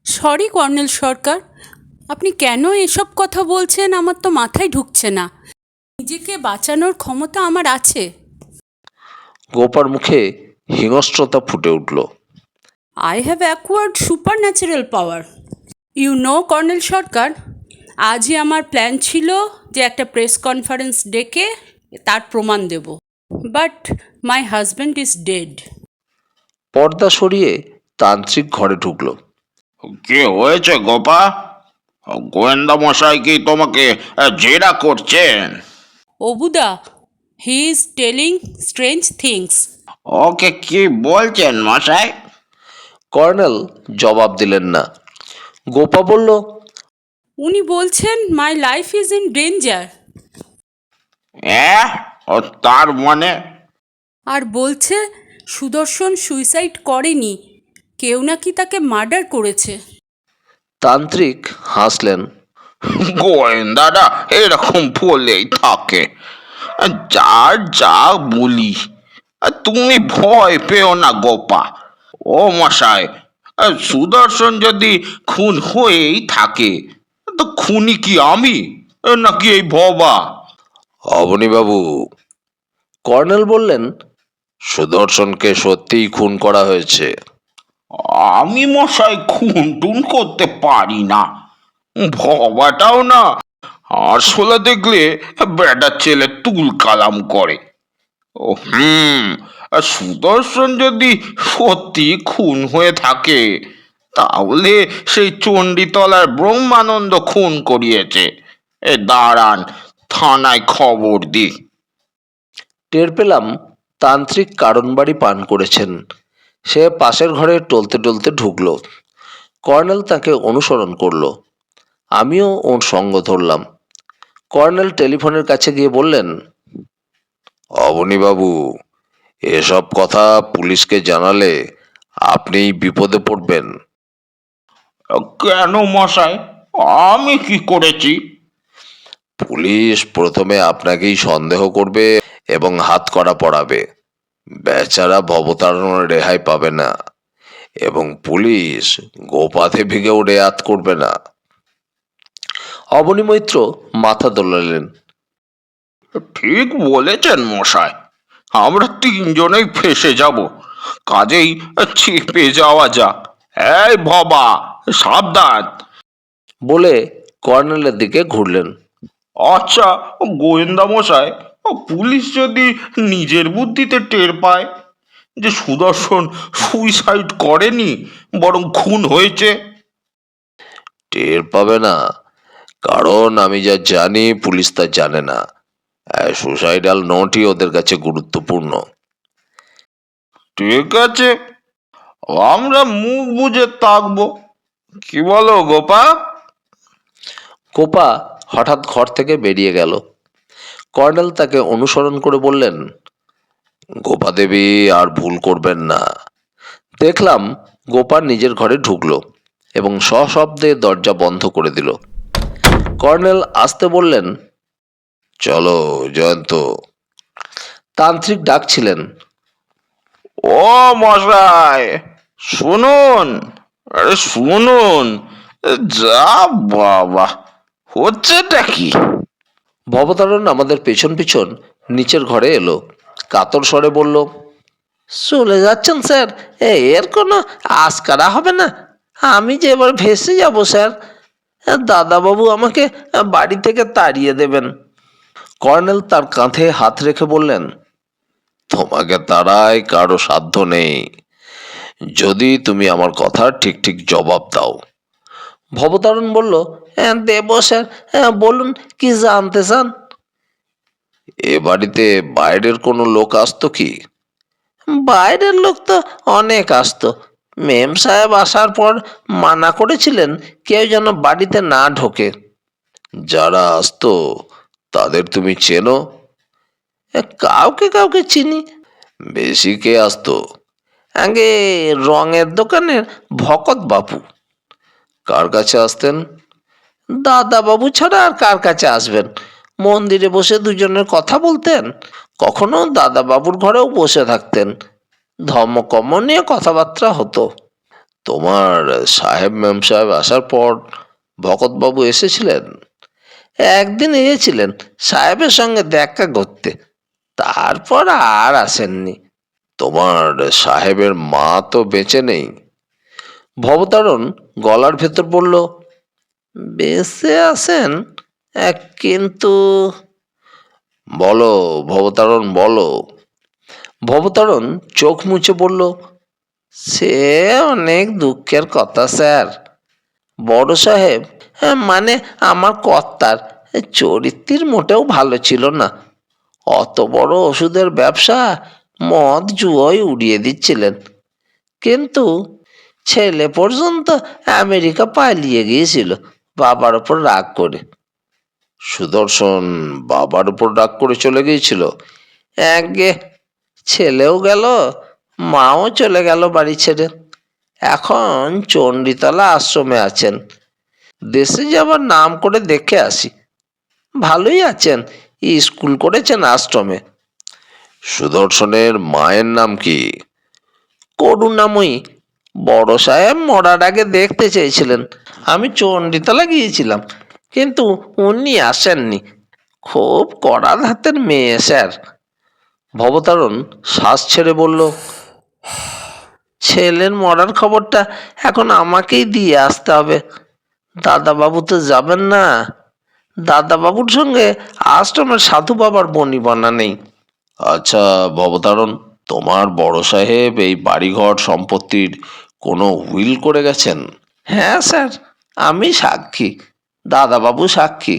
সরি কর্নেল সরকার, আপনি কেন এসব কথা বলছেন আমার তো মাথায় ঢুকছে না। নিজেকে বাঁচানোর ক্ষমতা আমার আছে। গোপার মুখে হিংস্রতা ফুটে উঠল। I have acquired super natural power. You know colonel Sarkar, আজই আমার প্ল্যান ছিল যে একটা প্রেস কনফারেন্স ডেকে তার প্রমাণ দেব। But my husband is dead. পর্দা সরিয়ে তান্ত্রিক ঘরে ঢুকল। কি হয়েছে গোপা? গোয়েন্দা মশাই কি তোমাকে জেরা করছেন? অবুদা, he is telling strange things. ওকে কি বলছেন মশাই? কর্নেল জবাব দিলেন না। গোপা বলল, উনি বলছেন my life is in danger. ও তার মানে? আর বলছে সুদর্শন সুইসাইড করেনি, কেউ নাকি তাকে মার্ডার করেছে। তান্ত্রিক হাসলেন। গোয়েন্দারা এরকম বলেই থাকে, যার যা বলি। তুমি ভয় পেও না গোপা। ও মশাই, সুদর্শন যদি খুন হয়েই থাকে, তো খুনি কি আমি নাকি এই ভবা? অবনীবাবু, কর্নেল বললেন, সুদর্শনকে সত্যিই খুন করা হয়েছে। আমি মশাই খুন টুন করতে পারি না। ভবাটাও না। আসলে দেখলে বেটার ছেলে তুল কালাম করে। ও আর সুদর্শন যদি সত্যি খুন হয়ে থাকে, তাহলে সেই চণ্ডীতলার ব্রহ্মানন্দ খুন করিয়েছে। দাঁড়ান, থানায় খবর দি। টের পেলাম তান্ত্রিক কারণ বাড়ি পান করেছেন। সে পাশের ঘরে টলতে টলতে ঢুকল। কর্নেল তাকে অনুসরণ করলো। আমিও ওর সঙ্গ ধরলাম। কর্নেল টেলিফোনের কাছে গিয়ে বললেন, অবনীবাবু, এসব কথা পুলিশকে জানালে আপনিই বিপদে পড়বেন। কেন মশাই, আমি কি করেছি? পুলিশ প্রথমে আপনাকেই সন্দেহ করবে এবং হাতকড়া পরাবে। বেচারা ভবতারণার রেহাই পাবে না, এবং পুলিশ গোপা দেবীকেও রেয়াত করবে না। অবনী মৈত্র মাথা দোলালেন। ঠিক বলেছেন মশাই, আমরা তিনজনেই ফেসে যাব। কাজেই ছিপে যাওয়া যাক। এই ভবা, সাবধান। বলে কর্নেলের দিকে ঘুরলেন। আচ্ছা গোয়েন্দা মশাই, পুলিশ যদি নিজের বুদ্ধিতে টের পায় যে সুদর্শন সুইসাইড করেনি, বরং খুন হয়েছে? টের পাবে না, কারণ আমি যা জানি পুলিশ তা জানে না। সুসাইডাল নোটই ওদের কাছে গুরুত্বপূর্ণ। ঠিক আছে, আমরা মুখ বুজে থাকবো। কি বলো গোপা? কোপা হঠাৎ ঘর থেকে বেরিয়ে গেল। কর্নেল তাকে অনুসরণ করে বললেন, গোপা দেবী আর ভুল করবেন না। দেখলাম গোপা নিজের ঘরে ঢুকলো এবং সশব্দে দরজা বন্ধ করে দিল। কর্নেল আসতে বললেন, চলো জয়ন্ত। তান্ত্রিক ডাকছিলেন, ও মশাই, শুনুন, আরে শুনুন। যা বাবা, হচ্ছেটা কি? ভবতারণ আমাদের পেছন পিছন নিচের ঘরে এলো। কাতর স্বরে বলল, চলে যাচ্ছেন স্যার? এর কোনো আশকারা হবে না। আমি যে এবার ভেসে যাব স্যার। দাদাবাবু আমাকে বাড়ি থেকে তাড়িয়ে দেবেন। কর্নেল তার কাঁধে হাত রেখে বললেন, তোমাকে তাড়ায় কারো সাধ্য নেই, যদি তুমি আমার কথার ঠিক ঠিক জবাব দাও। ভবতারণ বলল, দেব স্যার, বলুন কি জানতে চান? এ বাড়িতে বাইরের কোনো লোক আসতো কি? বাইরের লোক তো অনেক আসতো। মেম সাহেব আসার পর মানা করেছিলেন কেউ যেন বাড়িতে না ঢোকে। যারা আসতো তাদের তুমি চেনো? কাউকে কাউকে চিনি। বেশি কে আসতো? আগে রঙের দোকানের ভকত বাবু। কার কাছে আসতেন? দাদাবাবু ছাড়া আর কার কাছে আসবেন? মন্দিরে বসে দুজনের কথা বলতেন, কখনো দাদাবাবুর ঘরেও বসে থাকতেন। ধর্মকর্ম নিয়ে কথাবার্তা হতো। তোমার সাহেব মেম সাহেব আসার পর ভকতবাবু এসেছিলেন? একদিন এসেছিলেন সাহেবের সঙ্গে দেখা করতে, তারপর আর আসেননি। তোমার সাহেবের মা তো বেঁচে নেই? ভবতারণ গলার ভেতর বলল, বেঁচে আছেন, কিন্তু। বলো ভবতারণ, বলো। ভবতারণ চোখ মুছে বলল, সে অনেক দুঃখের কথা স্যার। বড় সাহেব, মানে আমার কর্তার চরিত্রের মোটেও ভালো ছিল না। অত বড় ওষুধের ব্যবসা মদ জুয়োয় উড়িয়ে দিচ্ছিলেন, কিন্তু ছেলে পর্যন্ত আমেরিকা পালিয়ে গিয়েছিল বাবার ওপর রাগ করে। সুদর্শন বাবার উপর রাগ করে চলে গিয়েছিল? একগে ছেলেও গেল, মাও চলে গেল বাড়ি ছেড়ে। এখন চণ্ডীতলা আশ্রমে আছেন। দেশে যাবার নাম করে দেখে আসি। ভালোই আছেন, স্কুল করেছেন আশ্রমে। সুদর্শনের মায়ের নাম কি? করুণাময়ী। বড় সাহেব মরার আগে দেখতে চেয়েছিলেন। আমি চণ্ডীতলা গিয়েছিলাম, কিন্তু উনি আসেননি। খুব কড়া হাতের মেয়ে স্যার। ভবতারণ শ্বাস ছেড়ে বলল, ছেলের মরার খবরটা এখন আমাকেই দিয়ে আসতে হবে। দাদাবাবু তো যাবেন না। দাদাবাবুর সঙ্গে আশ্রমের সাধু বাবার বনিবনা নেই। আচ্ছা ভবতারণ, তোমার বড় সাহেব এই বাড়িঘর সম্পত্তির কোনো উইল করে গেছেন? হ্যাঁ স্যার, আমি সাক্ষী, দাদাবাবু সাক্ষী,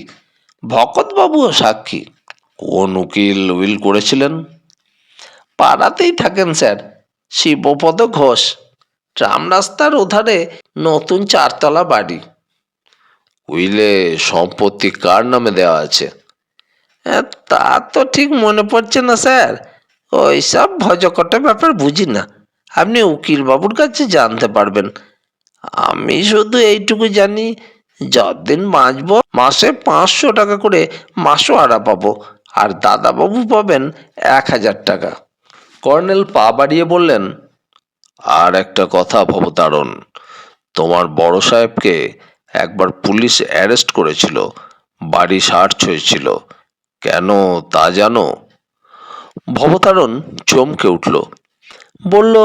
ভকতবাবুও সাক্ষী। কোন উকিল উইল করেছিলেন? পাড়াতেই থাকেন স্যার, শিবপদ ঘোষ। ট্রাম রাস্তার ওধারে নতুন 4 তলা বাড়ি। উইলে সম্পত্তি কার নামে দেওয়া আছে? তা তো ঠিক মনে পড়ছে না স্যার। ওই সব ভজকটের ব্যাপার বুঝি না। আপনি উকিল বাবুর কাছে জানতে পারবেন। আমি শুধু এইটুকু জানি, যতদিন বাঁচব মাসে 500 টাকা করে মাসোয়ারা পাবো, আর দাদাবাবু পাবেন 1000 টাকা। কর্নেল পা বাড়িয়ে বললেন, আর একটা কথা ভবতারণ, তোমার বড় সাহেবকে একবার পুলিশ অ্যারেস্ট করেছিল, বাড়ি সার্চ হয়েছিল। কেন তা জানো? ভবতারণ চমকে উঠল, বলল,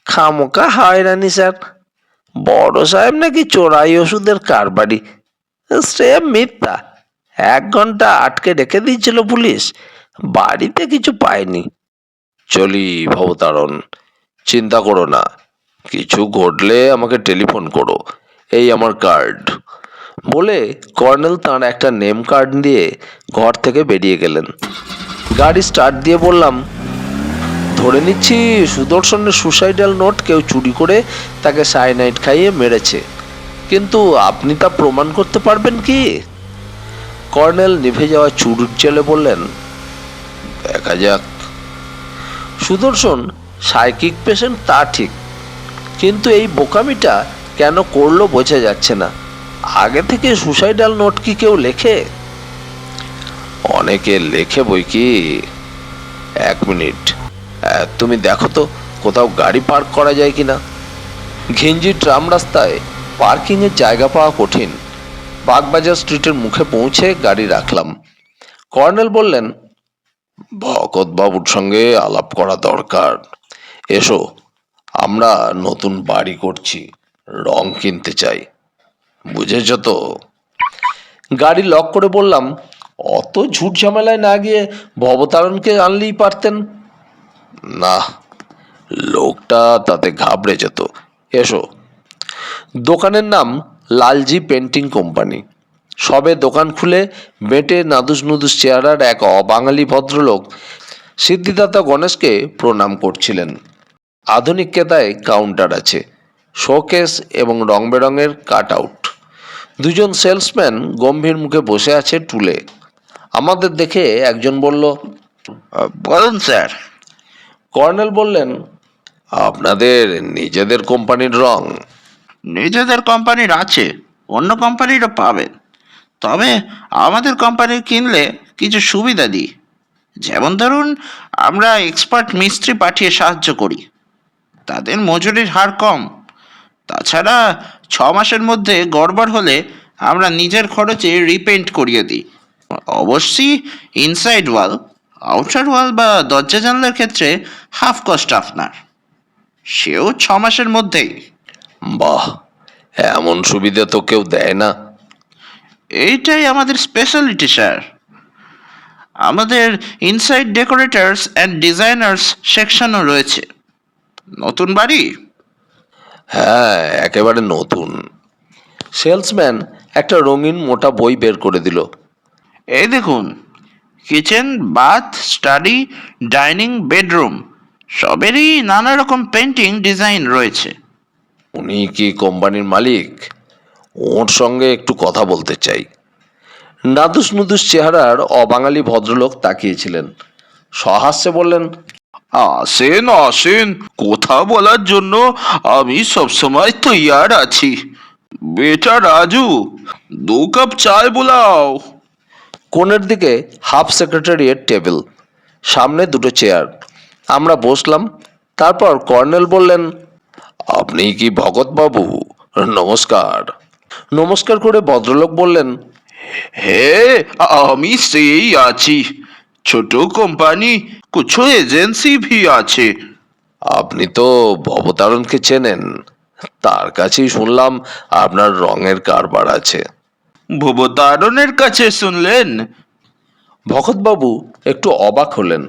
খামোকা হয়রানি স্যার। বড় সাহেব নাকি চোরাই ওষুধের কারবারি। সে মিথ্যা। 1 ঘন্টা আটকে রেখে দিয়েছিল পুলিশ, বাড়িতে কিছু পায়নি। চলি ভবতারণ, চিন্তা করো না, কিছু ঘটলে আমাকে টেলিফোন করো, এই আমার কার্ড। বলে কর্নেল তাঁর একটা নেম কার্ড দিয়ে ঘর থেকে বেরিয়ে গেলেন। গাড়ি স্টার্ট দিয়ে বললাম, ধরে নিচ্ছি সুদর্শনের সুসাইডাল নোট কেউ চুরি করে তাকে সাইনাইড খাইয়ে মেরেছে, কিন্তু আপনি তা প্রমাণ করতে পারবেন কি? কর্নেল নিভে যাওয়া চুরুট জেলে বললেন, দেখা যাক। সুদর্শন সাইকিক পেশেন্ট তা ঠিক, কিন্তু এই বোকামিটা কেন করলো বোঝা যাচ্ছে না। আগে থেকে সুসাইডাল নোট কি কেউ লেখে? অনেকে লেখে বই কি। এক মিনিট, তুমি দেখো তো কোথাও গাড়ি পার্ক করা যায় কিনা। ঘিঞ্জি ট্রাম রাস্তায় পার্কিংয়ের জায়গা পাওয়া কঠিন। বাগবাজার স্ট্রিটের মুখে পৌঁছে গাড়ি রাখলাম। কর্নেল বললেন, ভকত বাবুর সঙ্গে আলাপ করা দরকার। এসো, আমরা নতুন বাড়ি করছি, রং কিনতে চাই, বুঝেছ তো? গাড়ি লক করে বললাম, অত ঝুট ঝামেলায় না গিয়ে ভবতারণকে আনলেই পারতেন। না, লোকটা তাতে ঘাবড়ে যেত। এসো। দোকানের নাম লালজি পেন্টিং কোম্পানি। সবে দোকান খুলে বেঁটে নাদুস নুদুস চেহারার এক অবাঙালি ভদ্রলোক সিদ্ধিদাতা গণেশকে প্রণাম করছিলেন। আধুনিক কেতায় কাউন্টার আছে, শোকেস এবং রং বেরঙের কাট আউট। দুজন সেলসম্যান গম্ভীর মুখে বসে আছে টুলে। আমাদের দেখে একজন বলল, বলুন স্যার। কর্নেল বললেন, আপনাদের নিজেদের কোম্পানির রং? নিজেদের কোম্পানির আছে, অন্য কোম্পানিরও পাবেন, তবে আমাদের কোম্পানির কিনলে কিছু সুবিধা দিই। যেমন ধরুন, আমরা এক্সপার্ট মিস্ত্রি পাঠিয়ে সাহায্য করি, তাদের মজুরির হার কম। তাছাড়া 6 মাসের মধ্যে গড়বড় হলে আমরা নিজের খরচে রিপেন্ট করিয়ে দিই। অবশ্যই ইনসাইড ওয়াল, আউটার ওয়াল বা দরজা জানলার ক্ষেত্রে হাফ কস্ট আপনার, সেও 6 মাসের মধ্যেই। বাহ, এমন সুবিধা তো কেউ দেয় না। এইটাই আমাদের স্পেশালিটি স্যার। আমাদের ইনসাইড ডেকোরেটার্স অ্যান্ড ডিজাইনার্স সেকশনও রয়েছে। নতুন বাড়ি? হ্যাঁ, একেবারে নতুন। সেলসম্যান একটা রঙিন মোটা বই বের করে দিল। এই দেখুন, kitchen, bath, study, dining, bedroom সবেরই নানা রকম পেন্টিং ডিজাইন রয়েছে। উনি কি কোম্পানির মালিক? ওর সঙ্গে একটু কথা বলতে চাই। নাদুস নুদুস চেহারার অবাঙালি ভদ্রলোক তাকিয়েছিলেন। সহাস্যে বললেন, আসেন আসেন, কথা বলার জন্য আমি সবসময় তৈয়ার আছি। বেটা রাজু, 2 কাপ চায় বোলাও। কোণের দিকে হাফ সেক্রেটারিয়েট টেবিল, সামনে 2টো চেয়ার। আমরা বসলাম। তারপর কর্নেল বললেন, আপনি কি ভগৎ বাবু? নমস্কার। নমস্কার করে ভদ্রলোক বললেন, হে, আমি সেই আছি। ছোট কোম্পানি, কিছু এজেন্সি ভি আছে। আপনি তো ভবতারণকে চেনেন, তার কাছেই শুনলাম আপনার রঙের কারবার আছে। ভবতারণের কাছে শুনলেন? ভগৎবাবু একটু অবাক হলেন।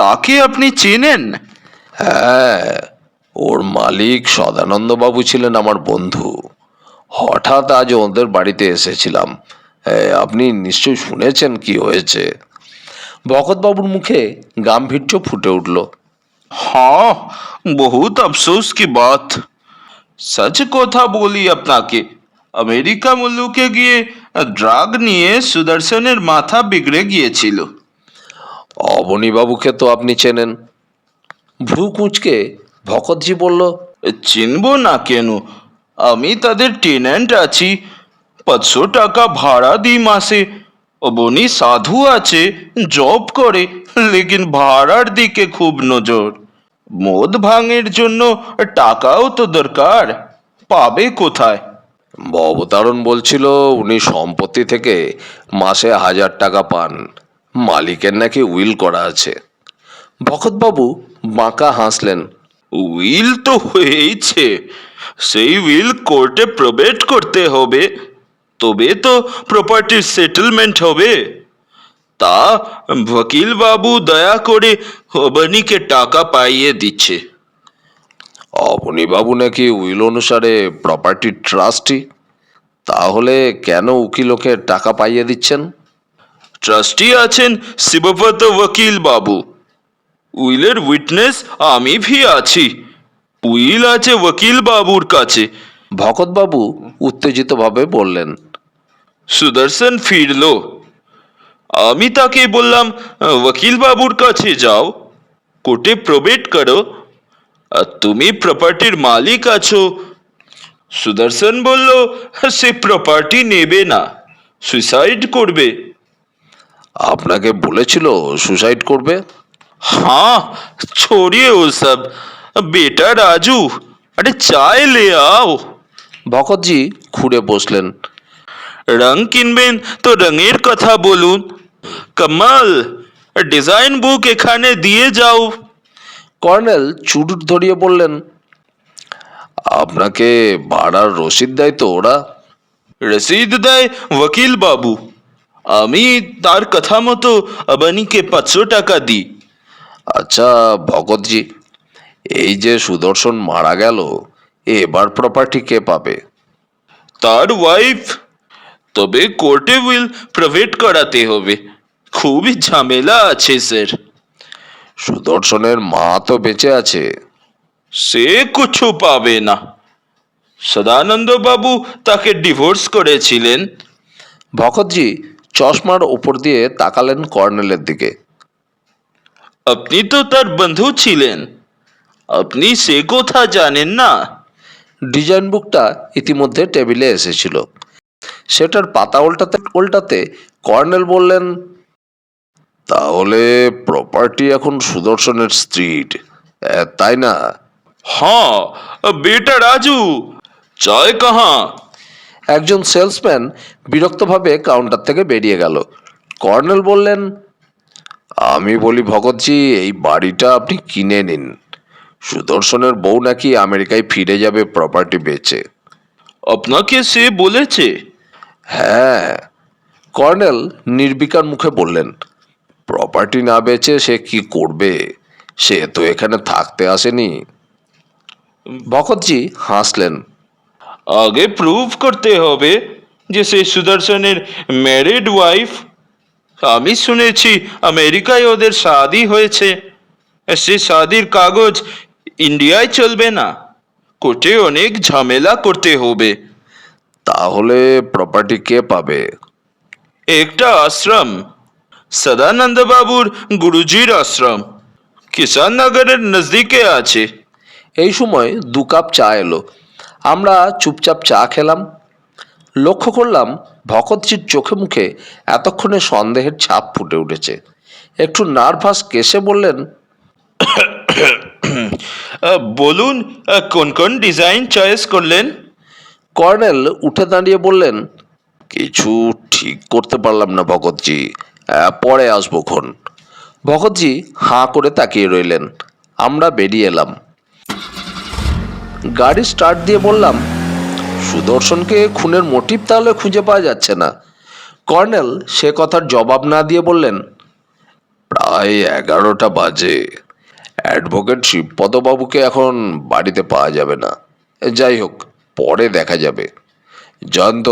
তাকে আপনি চেনেন? হ্যাঁ, ওর মালিক সদানন্দবাবু ছিলেন আমার বন্ধু। হঠাৎ আজ ওদের বাড়িতে এসেছিলাম। আপনি নিশ্চয়ই শুনেছেন কি হয়েছে। ভগৎবাবুর মুখে গাম্ভীর্য ফুটে উঠল। हाँ, बहुत अफसोस की बात। সচ কথা বলি আপনাকে, আমেরিকা মুলুকে গিয়ে ড্রাগ নিয়ে সুদর্শনের মাথা বিগড়ে গিয়েছিল। অবনীবাবুকে তো আপনি চেনেন। ভ্রু কুঁচকে ভকতজি বলল, চিনব না কেন, আমি তাদের টেন্যান্ট আছি। 500 টাকা ভাড়া দিই মাসে। অবনী সাধু আছে, জব করে, লেকিন ভাড়ার দিকে খুব নজর। মদ ভাঙের জন্য টাকাও তো দরকার, পাবে কোথায়? ভবতারণ বলছিল উনি সম্পত্তি থেকে মাসে 1000 টাকা পান। মালিকের নাকি উইল করা আছে। ভকতবাবু বাঁকা হাসলেন। উইল তো হয়েছে, সেই উইল কোর্টে প্রবেট করতে হবে, তবে তো প্রপার্টির সেটেলমেন্ট হবে। তা वकील বাবু দয়া করে অবনীকে টাকা পাইয়ে দিচ্ছে। অবনীবাবু নাকি উইল অনুসারে প্রপার্টি ট্রাস্টি, তাহলে কেন উকিলকে টাকা পাইয়ে দিচ্ছেন? ট্রাস্টি আছেন শিবব্রত वकील বাবু, উইলের উইটনেস আমি ভি আছি। উইল আছে ওকিল বাবুর কাছে। ভকতবাবু উত্তেজিতভাবে বললেন। সুদর্শন ফিরলো। আমি তাকে বললাম, ওকিল বাবুর কাছে যাও, কোর্টে প্রবেট করো, আর তুমি প্রপার্টির মালিক আছো। সুদর্শন বলল সে প্রপার্টি নেবে না, সুইসাইড করবে। আপনাকে বলেছিল সুসাইড করবে? हाँ छोड़िए वो सब। बेटा राजू, अरे चाय ले आओ। ভকতজি ঘুরে বসলেন। রং কিনবেন তো রঙের কথা বলুন। কমল, ডিজাইন বুক এখানে দিয়ে যাও। কর্নেল চুরুট ধরিয়ে বললেন, আপনাকে ভাড়ার রসিদ দেয় তো ওরা? রসিদ দেয় ওকিল বাবু, আমি তার কথা মতো আবানিকে 500 টাকা দিই। আচ্ছা ভগতজি, এই যে সুদর্শন মারা গেল, এবার প্রপার্টি কে পাবে? তার ওয়াইফ। তবে কোর্টে উইল প্রভেট করাতে হবে, খুবই ঝামেলা আছে স্যার। সুদর্শনের মা তো বেঁচে আছে। সে কিছু পাবে না, সদানন্দ বাবু তাকে ডিভোর্স করেছিলেন। ভকতজি চশমার উপর দিয়ে তাকালেন কর্নেলের দিকে। আপনি তো তার বন্ধু ছিলেন, আপনি সে কথা জানেন না। ডিজাইন বুকটা ইতিমধ্যে টেবিলে এসেছিল। সেটার পাতা উল্টাতে উল্টাতে কর্নেল বললেন, তাহলে প্রপার্টি এখন সুদর্শনের স্ত্রীর, তাই না? হ্যাঁ, বেটা রাজু, চায় কাহা? একজন সেলসম্যান বিরক্তভাবে কাউন্টার থেকে বেরিয়ে গেল। কর্নেল বললেন, আমি বলি ভগতজি, এই বাড়িটা আপনি কিনে নিন। সুদর্শনের বউ নাকি আমেরিকায় ফিরে যাবে প্রপার্টি বেচে। আপনাকে সে বলেছে? হ্যাঁ, কর্নেল নির্বিকার মুখে বললেন। প্রপার্টি না বেচে সে কি করবে? সে তো এখানে থাকতে আসেনি। ভকতজি হাসলেন। আগে প্রুভ করতে হবে যে সে সুদর্শনের ম্যারিড ওয়াইফ। আমি শুনেছি আমেরিকায় ওদের শাদি হয়েছে। সে শাদির কাগজ ইন্ডিয়ায় চলবে না, কোর্টে অনেক ঝামেলা করতে হবে। তাহলে প্রপার্টি কে পাবে? একটা আশ্রম, সদানন্দ বাবুর গুরুজির আশ্রম, কিষান নগরের নজদিকে আছে। এই সময় 2 কাপ চা এলো। আমরা চুপচাপ চা খেলাম। লক্ষ্য করলাম ভকতজির চোখে মুখে এতক্ষণে সন্দেহের ছাপ ফুটে উঠেছে। একটু নার্ভাস কেসে বললেন, বলুন কোন কোন ডিজাইন চয়েস করলেন? কর্নেল উঠে দাঁড়িয়ে বললেন, কিছু ঠিক করতে পারলাম না ভগতজি, পরে আসবো খন। ভগতজি হাঁ করে তাকিয়ে রইলেন। আমরা বেরিয়ে এলাম। গাড়ি স্টার্ট দিয়ে বললাম, সুদর্শনকে খুনের মোটিভ তাহলে খুঁজে পাওয়া যাচ্ছে না। কর্নেল সে কথার জবাব না দিয়ে বললেন, প্রায় 11টা বাজে। অ্যাডভোকেট শিবপদবাবুকে এখন বাড়িতে পাওয়া যাবে না। যাই হোক, পরে দেখা যাবে। জয়ন্ত,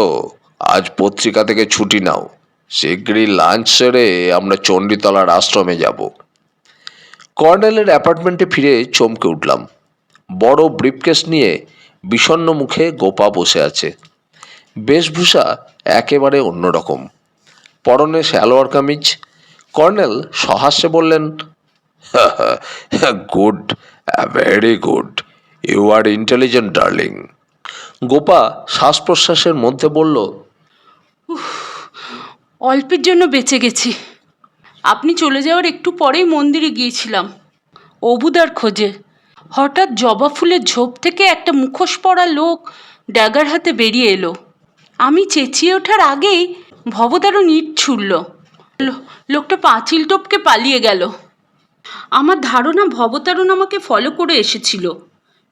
আজ পত্রিকা থেকে ছুটি নাও। শীঘ্রই লাঞ্চ সেরে আমরা চণ্ডীতলার আশ্রমে যাব। কর্নেলের অ্যাপার্টমেন্টে ফিরে চমকে উঠলাম। বড় ব্রিফকেস নিয়ে বিষণ্ণ মুখে গোপা বসে আছে। বেশভূষা একেবারে অন্যরকম, পরনে সালোয়ার কামিজ। কর্নেল সহাস্যে বললেন, good, very good, you are intelligent darling. Gopa শ্বাস প্রশ্বাসের মধ্যে বলল, অল্পের জন্য বেঁচে গেছি। আপনি চলে যাওয়ার একটু পরেই মন্দিরে গিয়েছিলাম অবুদার খোঁজে। হঠাৎ জবা ফুলের ঝোপ থেকে একটা মুখোশ পরা লোক ড্যাগার হাতে বেরিয়ে এলো। আমি চেঁচিয়ে ওঠার আগেই ভবতারও নিট ছুড়ল। লোকটা পাঁচিল টপকে পালিয়ে গেল। আমার ধারণা ভবতারণ আমাকে ফলো করে এসেছিল।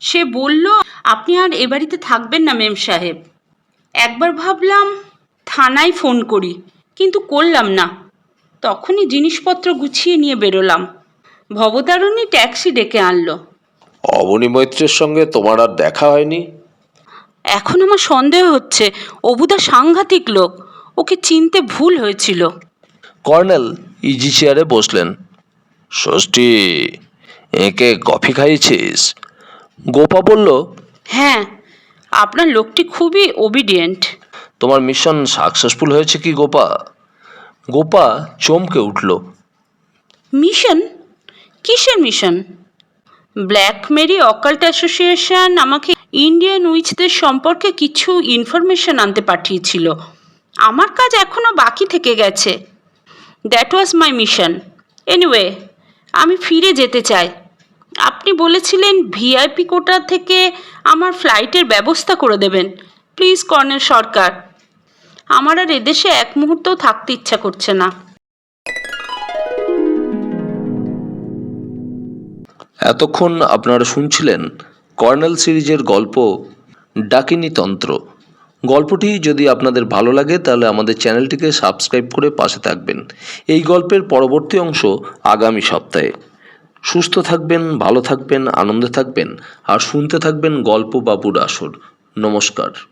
সে বলল, আপনি আর এ বাড়িতে থাকবেন না মেম সাহেব। একবার ভাবলাম থানায় ফোন করি, কিন্তু করলাম না। তখনই জিনিসপত্র গুছিয়ে নিয়ে বেরোলাম। ভবতারণী ট্যাক্সি ডেকে আনলো। অবনী মৈত্রের সঙ্গে তোমার আর দেখা হয়নি? এখন আমার সন্দেহ হচ্ছে অবুদা সাংঘাতিক লোক, ওকে চিনতে ভুল হয়েছিল। কর্নেল ইজি চেয়ারে বসলেন। ষষ্ঠী, একে কফি খাইয়েছিস? গোপা বলল, হ্যাঁ, আপনার লোকটি খুবই ওবিডিয়েন্ট। তোমার মিশন সাকসেসফুল হয়েছে কি গোপা? গোপা চমকে উঠল। মিশন? কিসের mission? Black Mary Occult Association আমাকে ইন্ডিয়ান উইচদের সম্পর্কে কিছু ইনফরমেশন আনতে পাঠিয়েছিল। আমার কাজ এখনও বাকি থেকে গেছে। That was my mission. Anyway, আমি ফিরে যেতে চাই। আপনি বলেছিলেন ভিআইপি কোটা থেকে আমার ফ্লাইটের ব্যবস্থা করে দেবেন। প্লিজ কর্নেল সরকার, আমার আর এদেশে এক মুহূর্তও থাকতে ইচ্ছা করছে না। এতক্ষণ আপনারা শুনছিলেন কর্নেল সিরিজের গল্প ডাকিনী তন্ত্র। গল্পটি যদি আপনাদের ভালো লাগে তাহলে আমাদের চ্যানেলটিকে সাবস্ক্রাইব করে পাশে থাকবেন। এই গল্পের পরবর্তী অংশ আগামী সপ্তাহে। সুস্থ থাকবেন, ভালো থাকবেন, আনন্দে থাকবেন আর শুনতে থাকবেন গল্প বাবুর আসর। নমস্কার।